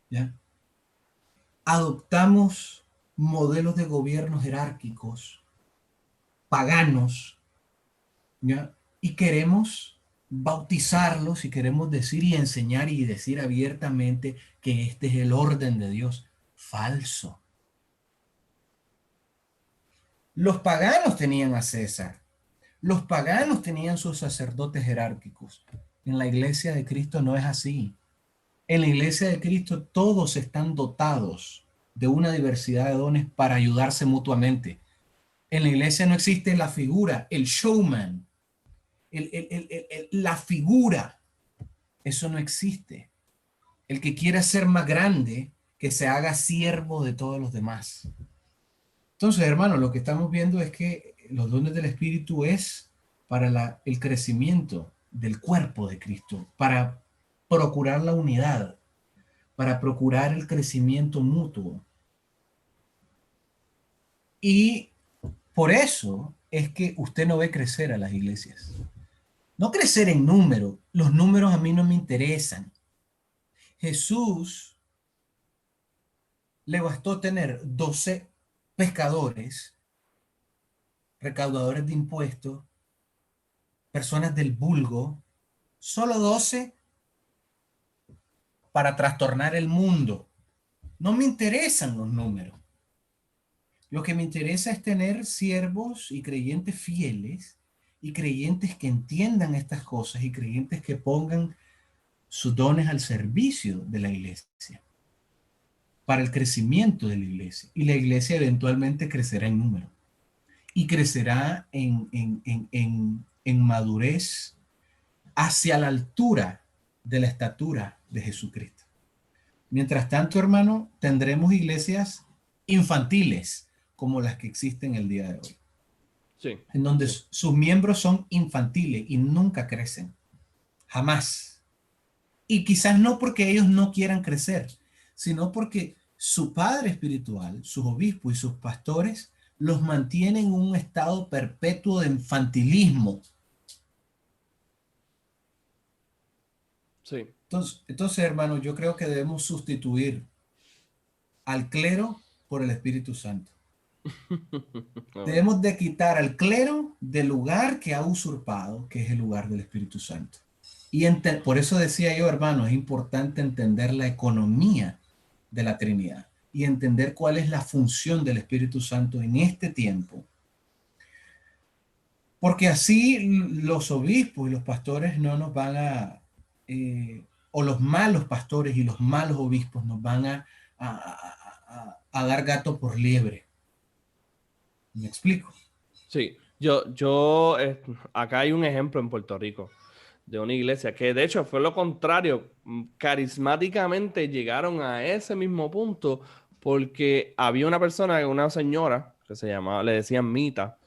¿ya? Adoptamos modelos de gobierno jerárquicos, paganos, ¿ya? Y queremos bautizarlos y queremos decir y enseñar y decir abiertamente que este es el orden de Dios. Falso. Los paganos tenían a César. Los paganos tenían sus sacerdotes jerárquicos. En la iglesia de Cristo no es así. En la iglesia de Cristo todos están dotados de una diversidad de dones para ayudarse mutuamente. En la iglesia no existe la figura, el showman, la figura. Eso no existe. El que quiera ser más grande, que se haga siervo de todos los demás. Entonces, hermano, lo que estamos viendo es que los dones del Espíritu es para el crecimiento del cuerpo de Cristo, para procurar la unidad, para procurar el crecimiento mutuo. Y por eso es que usted no ve crecer a las iglesias. No crecer en número. Los números a mí no me interesan. Jesús le bastó tener 12 pescadores, recaudadores de impuestos, personas del vulgo, solo 12 para trastornar el mundo. No me interesan los números. Lo que me interesa es tener siervos y creyentes fieles y creyentes que entiendan estas cosas y creyentes que pongan sus dones al servicio de la iglesia, para el crecimiento de la iglesia. Y la iglesia eventualmente crecerá en número y crecerá en madurez hacia la altura de la estatura de Jesucristo. Mientras tanto, hermano, tendremos iglesias infantiles como las que existen el día de hoy, Sí, en donde sí. sus miembros son infantiles y nunca crecen, jamás. Y quizás no porque ellos no quieran crecer, sino porque su padre espiritual, sus obispos y sus pastores los mantienen en un estado perpetuo de infantilismo. Sí. Entonces, hermano, yo creo que debemos sustituir al clero por el Espíritu Santo. Amén. Debemos de quitar al clero del lugar que ha usurpado, que es el lugar del Espíritu Santo. Y por eso decía yo, hermano, es importante entender la economía de la Trinidad y entender cuál es la función del Espíritu Santo en este tiempo. Porque así los obispos y los pastores no nos van o los malos pastores y los malos obispos nos van a dar gato por liebre. ¿Me explico? Sí, acá hay un ejemplo en Puerto Rico de una iglesia que de hecho fue lo contrario. Carismáticamente llegaron a ese mismo punto porque había una persona, una señora que se llamaba, le decían Mita,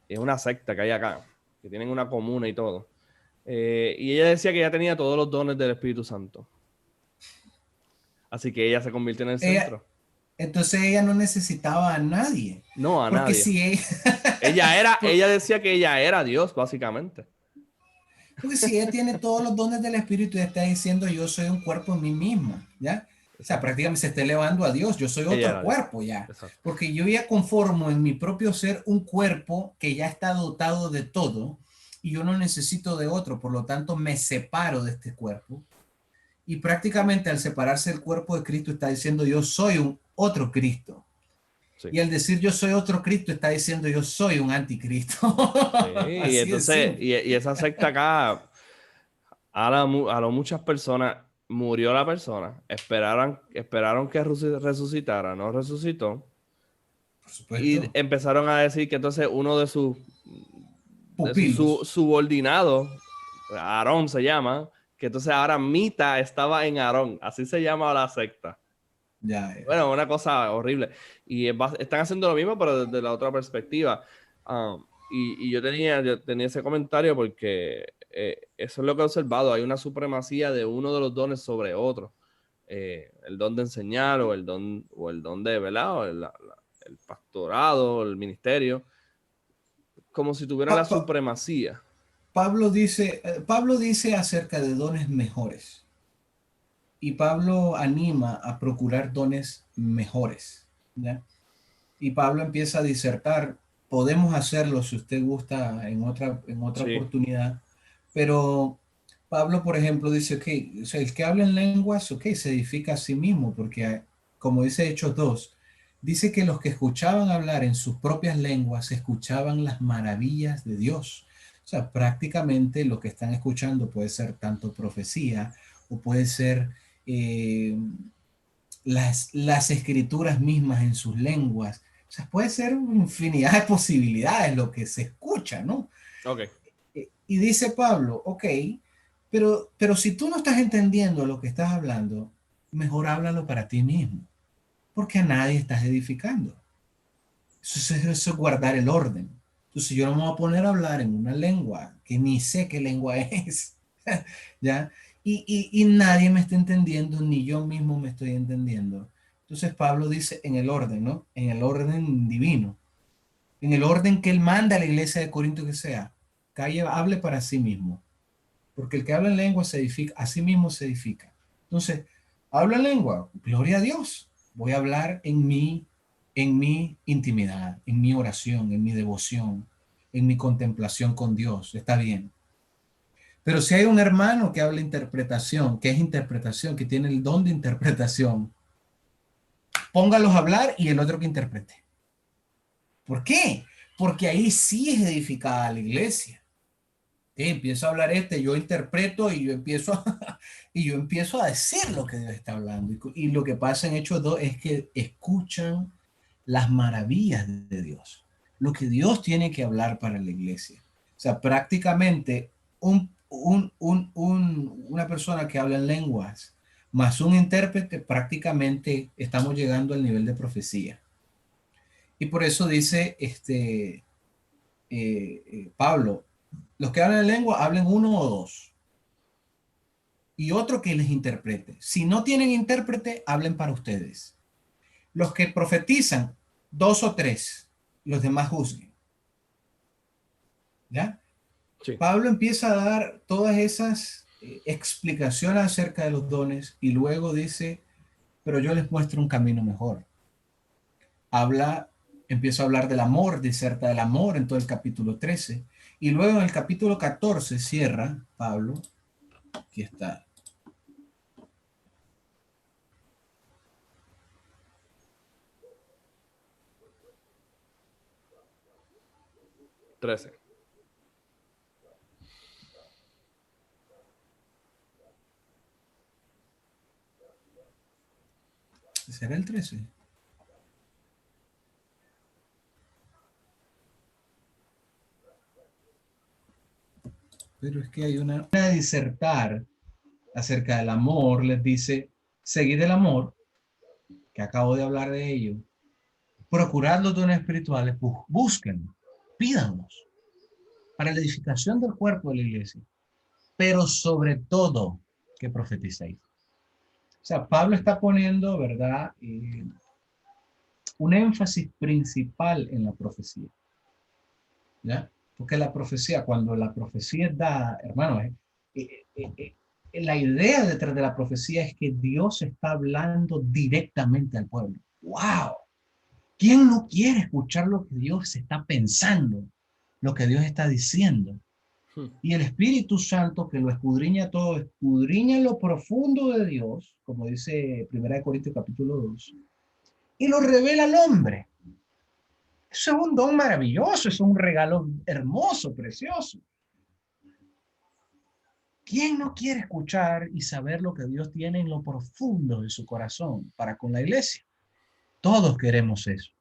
es una secta que hay acá, que tienen una comuna y todo. Y ella decía que ella tenía todos los dones del Espíritu Santo. Así que ella se convirtió en el Ella, centro. entonces ella no necesitaba a nadie. No, a Porque nadie. si ella, por- Ella decía que ella era Dios, básicamente. porque si ella tiene todos los dones del Espíritu y está diciendo yo soy un cuerpo en mí misma, ¿ya? O sea, Exacto. prácticamente se está elevando a Dios, yo soy Ella otro era Dios. cuerpo ya. Exacto. Porque yo ya conformo en mi propio ser un cuerpo que ya está dotado de todo y yo no necesito de otro, por lo tanto me separo de este cuerpo. Y prácticamente al separarse del cuerpo de Cristo está diciendo yo soy un otro Cristo. Sí. Y al decir yo soy otro Cristo, está diciendo yo soy un anticristo. Sí, y Así de entonces, simple. y esa secta acá, a lo muchas personas, murió la persona, esperaron que resucitara, no resucitó, Por y supuesto. empezaron a decir que entonces uno de sus Pupilos. subordinados, Aarón se llama, que entonces ahora Mita estaba en Aarón, así se llama la secta. Ya, ya. Bueno, una cosa horrible. Y están haciendo lo mismo, pero desde la otra perspectiva. Yo tenía ese comentario porque eso es lo que he observado. Hay una supremacía de uno de los dones sobre otro. El don de enseñar o el don de, ¿verdad? O el pastorado, el ministerio. Como si tuvieran la Pa- pa- supremacía. Pablo dice acerca de dones mejores. Y Pablo anima a procurar dones mejores. ¿Ya? Y Pablo empieza a disertar. Podemos hacerlo si usted gusta en otra Sí, oportunidad. Pero Pablo, por ejemplo, dice, ok, o sea, el que habla en lenguas, ok, se edifica a sí mismo, porque como dice Hechos 2, dice que los que escuchaban hablar en sus propias lenguas escuchaban las maravillas de Dios. O sea, prácticamente lo que están escuchando puede ser tanto profecía o puede ser eh, las escrituras mismas en sus lenguas. O sea, puede ser una infinidad de posibilidades lo que se escucha, ¿no? ok. Y dice Pablo, ok, pero si tú no estás entendiendo lo que estás hablando, mejor háblalo para ti mismo, porque a nadie estás edificando. Eso es guardar el orden. Entonces yo no me voy a poner a hablar en una lengua que ni sé qué lengua es, ¿ya? Y nadie me está entendiendo, ni yo mismo me estoy entendiendo. Entonces Pablo dice en el orden, ¿no? En el orden divino, en el orden que él manda a la iglesia de Corinto que sea, hable para sí mismo porque el que habla en lengua se edifica, a sí mismo se edifica. Entonces, habla en lengua, gloria a Dios. Voy a hablar en mi intimidad, en mi oración, en mi devoción, en mi contemplación con Dios. Está bien. Pero si hay un hermano que habla interpretación, que es interpretación, que tiene el don de interpretación, póngalos a hablar y el otro que interprete. ¿Por qué? Porque ahí sí es edificada la iglesia. Empiezo a hablar yo interpreto y yo empiezo a decir lo que Dios está hablando. Y lo que pasa en Hechos 2 es que escuchan las maravillas de Dios, lo que Dios tiene que hablar para la iglesia. O sea, prácticamente una persona que habla en lenguas más un intérprete, prácticamente estamos llegando al nivel de profecía. Y por eso dice Pablo, los que hablan en lengua, hablen uno o dos. Y otro que les interprete. Si no tienen intérprete, hablen para ustedes. Los que profetizan, dos o tres, los demás juzguen. ¿Ya? Sí. Pablo empieza a dar todas esas explicaciones acerca de los dones y luego dice, pero yo les muestro un camino mejor. Empieza a hablar del amor, diserta del amor en todo el capítulo 13 y luego en el capítulo 14 cierra Pablo, aquí está. Trece. ¿Será el 13? Pero es que hay una disertar acerca del amor, les dice, seguid el amor, que acabo de hablar de ello, procurad los dones espirituales, busquen, pídanlos para la edificación del cuerpo de la iglesia, pero sobre todo que profeticéis. O sea, Pablo está poniendo, ¿verdad? Un énfasis principal en la profecía, ¿ya? Porque la profecía, cuando la profecía es dada, hermano, la idea detrás de la profecía es que Dios está hablando directamente al pueblo. ¡Wow! ¿Quién no quiere escuchar lo que Dios está pensando, lo que Dios está diciendo? Y el Espíritu Santo, que lo escudriña todo, escudriña lo profundo de Dios, como dice 1 Corintios capítulo 2, y lo revela al hombre. Eso es un don maravilloso, es un regalo hermoso, precioso. ¿Quién no quiere escuchar y saber lo que Dios tiene en lo profundo de su corazón para con la iglesia? Todos queremos eso.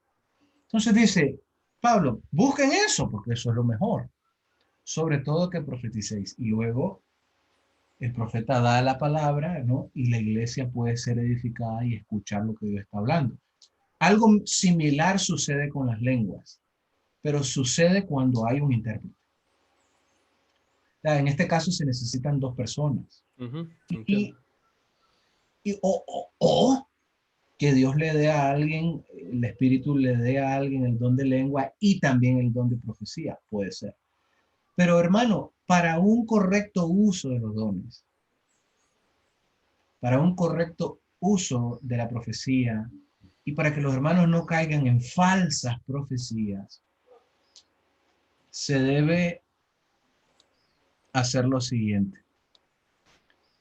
Entonces dice Pablo, busquen eso porque eso es lo mejor. Sobre todo que profeticéis. Y luego el profeta da la palabra, ¿no? Y la iglesia puede ser edificada y escuchar lo que Dios está hablando. Algo similar sucede con las lenguas, pero sucede cuando hay un intérprete. En este caso se necesitan dos personas. Y, o que Dios le dé a alguien, el Espíritu le dé a alguien el don de lengua y también el don de profecía, puede ser. Pero hermano, para un correcto uso de los dones, para un correcto uso de la profecía y para que los hermanos no caigan en falsas profecías, se debe hacer lo siguiente.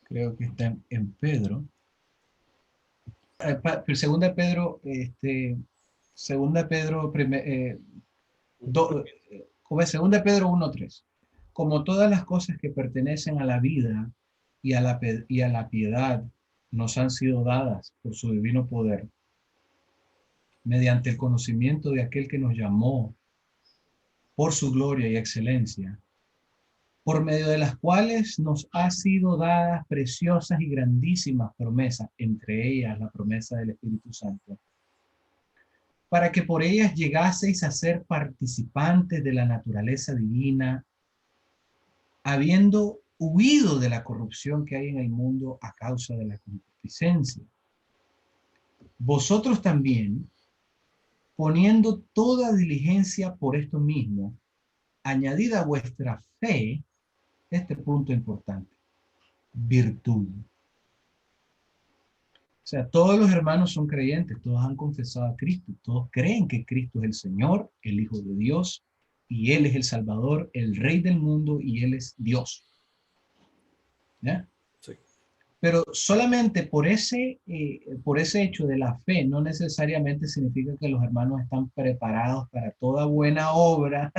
Creo que está en Pedro. Segunda Pedro, segunda Pedro, como es segunda Pedro 1:3. Como todas las cosas que pertenecen a la vida y a la piedad nos han sido dadas por su divino poder, mediante el conocimiento de aquel que nos llamó por su gloria y excelencia, por medio de las cuales nos ha sido dadas preciosas y grandísimas promesas, entre ellas la promesa del Espíritu Santo, para que por ellas llegaseis a ser participantes de la naturaleza divina, habiendo huido de la corrupción que hay en el mundo a causa de la concupiscencia. Vosotros también, poniendo toda diligencia por esto mismo, añadida a vuestra fe, este punto importante, virtud. O sea, todos los hermanos son creyentes, todos han confesado a Cristo, todos creen que Cristo es el Señor, el Hijo de Dios, y Él es el Salvador, el Rey del mundo, y Él es Dios. ¿Ya? Sí. Pero solamente por ese hecho de la fe, no necesariamente significa que los hermanos están preparados para toda buena obra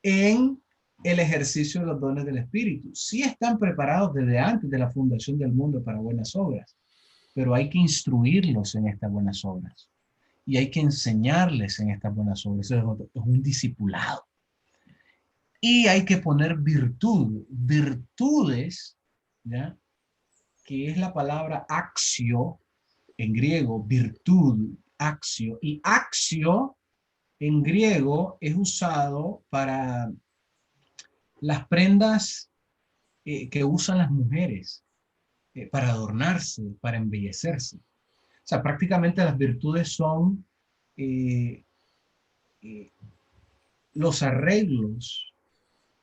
en el ejercicio de los dones del Espíritu. Sí están preparados desde antes de la fundación del mundo para buenas obras, pero hay que instruirlos en estas buenas obras y hay que enseñarles en estas buenas obras. Eso es un discipulado. Y hay que poner virtud, virtudes, ¿ya? Que es la palabra axio en griego, virtud, axio. Y axio en griego es usado para las prendas que usan las mujeres, para adornarse, para embellecerse. O sea, prácticamente las virtudes son eh, eh, los arreglos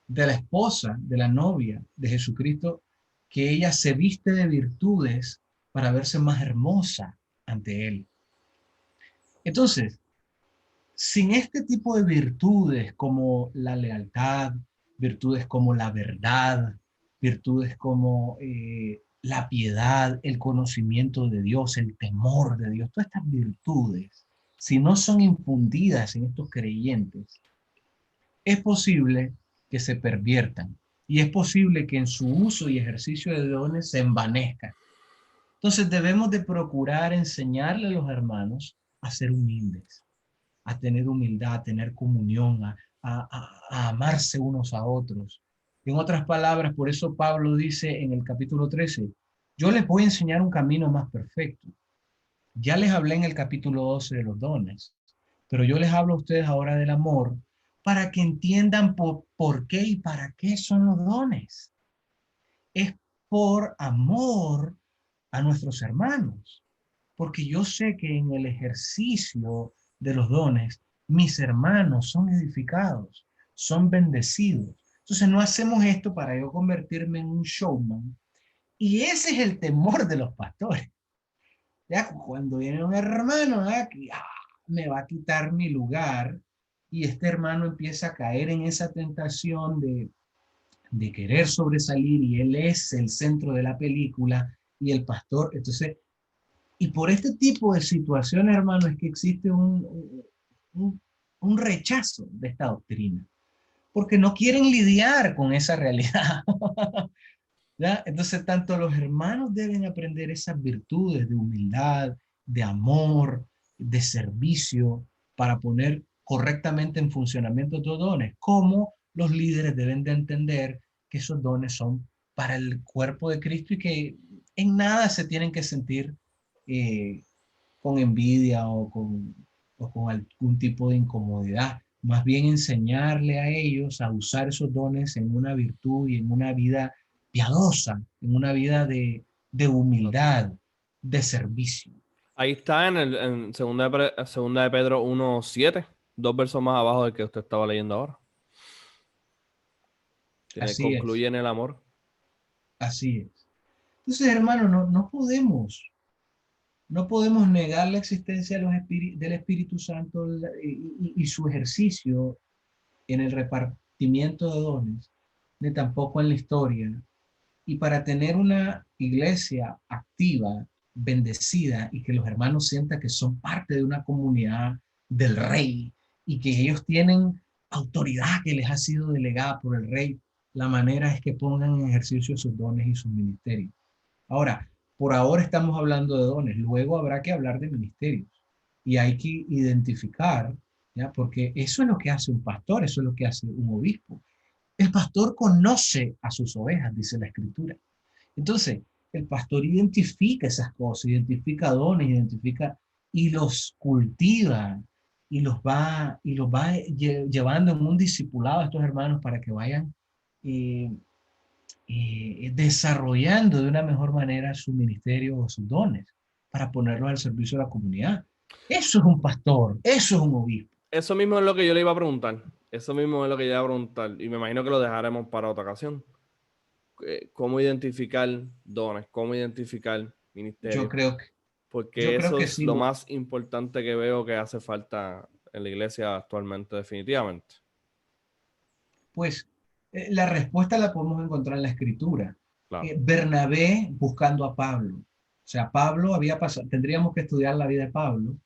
de la esposa, de la novia de Jesucristo, que ella se viste de virtudes para verse más hermosa ante Él. Entonces, sin este tipo de virtudes como la lealtad, virtudes como la verdad, virtudes como la piedad, el conocimiento de Dios, el temor de Dios, todas estas virtudes, si no son infundidas en estos creyentes, es posible que se perviertan y es posible que en su uso y ejercicio de dones se envanezcan. Entonces debemos de procurar enseñarle a los hermanos a ser humildes, a tener humildad, a tener comunión, a amarse unos a otros. En otras palabras, por eso Pablo dice en el capítulo 13, yo les voy a enseñar un camino más perfecto. Ya les hablé en el capítulo 12 de los dones, pero yo les hablo a ustedes ahora del amor para que entiendan por qué y para qué son los dones. Es por amor a nuestros hermanos, porque yo sé que en el ejercicio de los dones, mis hermanos son edificados, son bendecidos. Entonces no hacemos esto para yo convertirme en un showman. Y ese es el temor de los pastores. Ya cuando viene un hermano, que me va a quitar mi lugar, y este hermano empieza a caer en esa tentación de querer sobresalir, y él es el centro de la película, y el pastor, entonces, y por este tipo de situaciones, hermano, es que existe un, un rechazo de esta doctrina, porque no quieren lidiar con esa realidad. ¿Ya? Entonces, tanto los hermanos deben aprender esas virtudes de humildad, de amor, de servicio, para poner correctamente en funcionamiento estos dones, como los líderes deben de entender que esos dones son para el cuerpo de Cristo y que en nada se tienen que sentir eh, con envidia o con algún tipo de incomodidad. Más bien enseñarle a ellos a usar esos dones en una virtud y en una vida piadosa, en una vida de humildad, de servicio. Ahí está en segunda de Pedro 1:7, 2 versos más abajo del que usted estaba leyendo ahora. Así es, Concluye en el amor. así es. Entonces, hermano, no podemos negar la existencia de del Espíritu Santo y su ejercicio en el repartimiento de dones, ni tampoco en la historia. Y para tener una iglesia activa, bendecida y que los hermanos sientan que son parte de una comunidad del rey y que ellos tienen autoridad que les ha sido delegada por el rey, la manera es que pongan en ejercicio sus dones y sus ministerios. Ahora, por ahora estamos hablando de dones, luego habrá que hablar de ministerios y hay que identificar, ¿ya? Porque eso es lo que hace un pastor, eso es lo que hace un obispo. El pastor conoce a sus ovejas, dice la escritura. Entonces, el pastor identifica esas cosas, identifica dones, identifica y los cultiva y los va llevando en un discipulado a estos hermanos para que vayan eh, desarrollando de una mejor manera su ministerio o sus dones para ponerlos al servicio de la comunidad. Eso es un pastor, eso es un obispo. Eso mismo es lo que yo le iba a preguntar. Eso mismo es lo que yo le iba a preguntar. Y me imagino que lo dejaremos para otra ocasión. ¿Cómo identificar dones? ¿Cómo identificar Yo ministerios? creo que, yo Porque creo eso que es sí, lo más importante que veo que hace falta en la iglesia actualmente, definitivamente. pues la respuesta la podemos encontrar en la escritura. Claro. Bernabé buscando a Pablo. O sea, Pablo había pasado, tendríamos que estudiar la vida de Pablo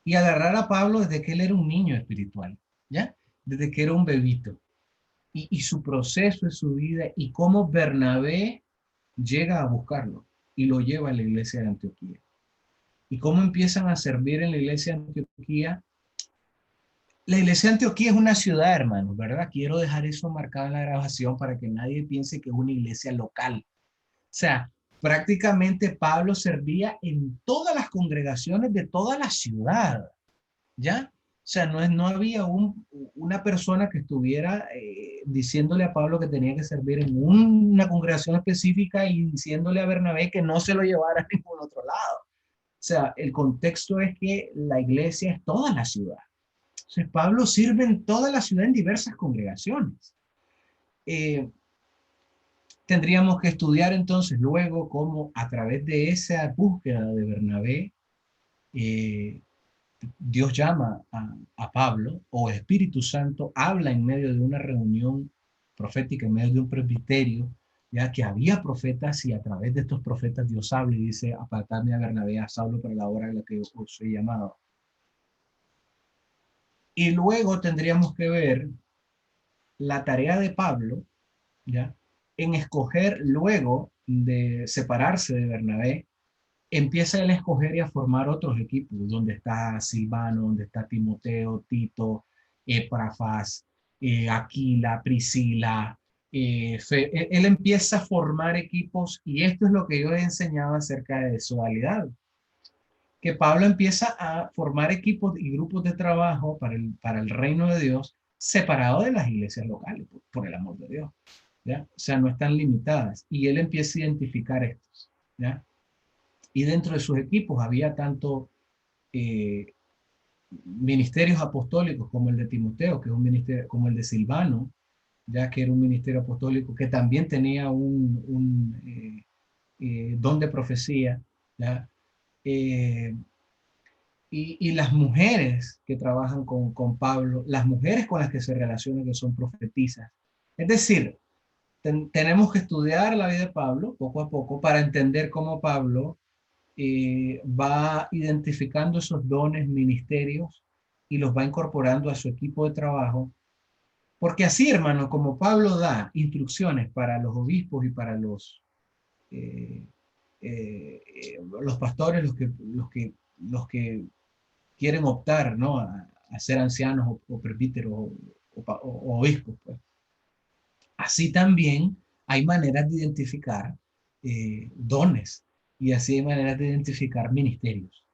y agarrar a Pablo desde que él era un niño espiritual, ¿ya? Desde que era un bebito. Y su proceso en su vida y cómo Bernabé llega a buscarlo y lo lleva a la iglesia de Antioquía. Y cómo empiezan a servir en la iglesia de Antioquía La iglesia de Antioquía es una ciudad, hermanos, ¿verdad? Quiero dejar eso marcado en la grabación para que nadie piense que es una iglesia local. O sea, prácticamente Pablo servía en todas las congregaciones de toda la ciudad, ¿ya? O sea, no había una persona que estuviera diciéndole a Pablo que tenía que servir en una congregación específica y diciéndole a Bernabé que no se lo llevara a ningún otro lado. O sea, el contexto es que la iglesia es toda la ciudad. Entonces, Pablo sirve en toda la ciudad en diversas congregaciones. Eh, Tendríamos que estudiar entonces luego cómo a través de esa búsqueda de Bernabé, eh, Dios llama a Pablo o Espíritu Santo habla en medio de una reunión profética, en medio de un presbiterio, ya que había profetas y a través de estos profetas Dios habla y dice, apartadme a Bernabé, a Saulo para la hora en la que os he llamado. Y luego tendríamos que ver la tarea de Pablo, ¿ya? En escoger luego de separarse de Bernabé, empieza él a escoger y a formar otros equipos, donde está Silvano, donde está Timoteo, Tito, Epafras, Aquila, Priscila. Él empieza a formar equipos y esto es lo que yo he enseñado acerca de su dualidad, que Pablo empieza a formar equipos y grupos de trabajo para el reino de Dios separado de las iglesias locales, por el amor de Dios. ¿Ya? O sea, no están limitadas. Y él empieza a identificar estos. ¿Ya? Y dentro de sus equipos había tanto eh, ministerios apostólicos como el de Timoteo, que es un ministerio, como el de Silvano, ya que era un ministerio apostólico que también tenía un don de profecía, ¿ya? Eh, y las mujeres que trabajan con Pablo, las mujeres con las que se relacionan que son profetizas. Es decir, tenemos que estudiar la vida de Pablo poco a poco para entender cómo Pablo va identificando esos dones, ministerios y los va incorporando a su equipo de trabajo. Porque así, hermano, como Pablo da instrucciones para los obispos y para eh, los pastores, los que quieren optar, ¿no? A ser ancianos o presbíteros o obispos, pues. Así también hay maneras de identificar dones y así hay maneras de identificar ministerios.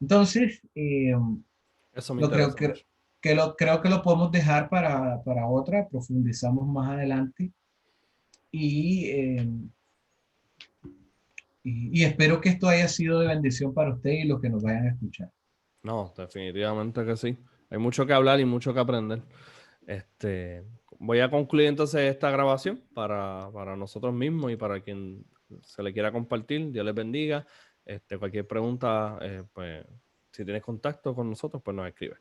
Entonces, Eso me lo creo interesa que, mucho. creo que lo podemos dejar para otra, profundizamos más adelante y, eh, y espero que esto haya sido de bendición para usted y los que nos vayan a escuchar. No, definitivamente que sí. Hay mucho que hablar y mucho que aprender. Voy a concluir entonces esta grabación para nosotros mismos y para quien se le quiera compartir. Dios les bendiga. Cualquier pregunta, pues, si tienes contacto con nosotros, pues nos escribe.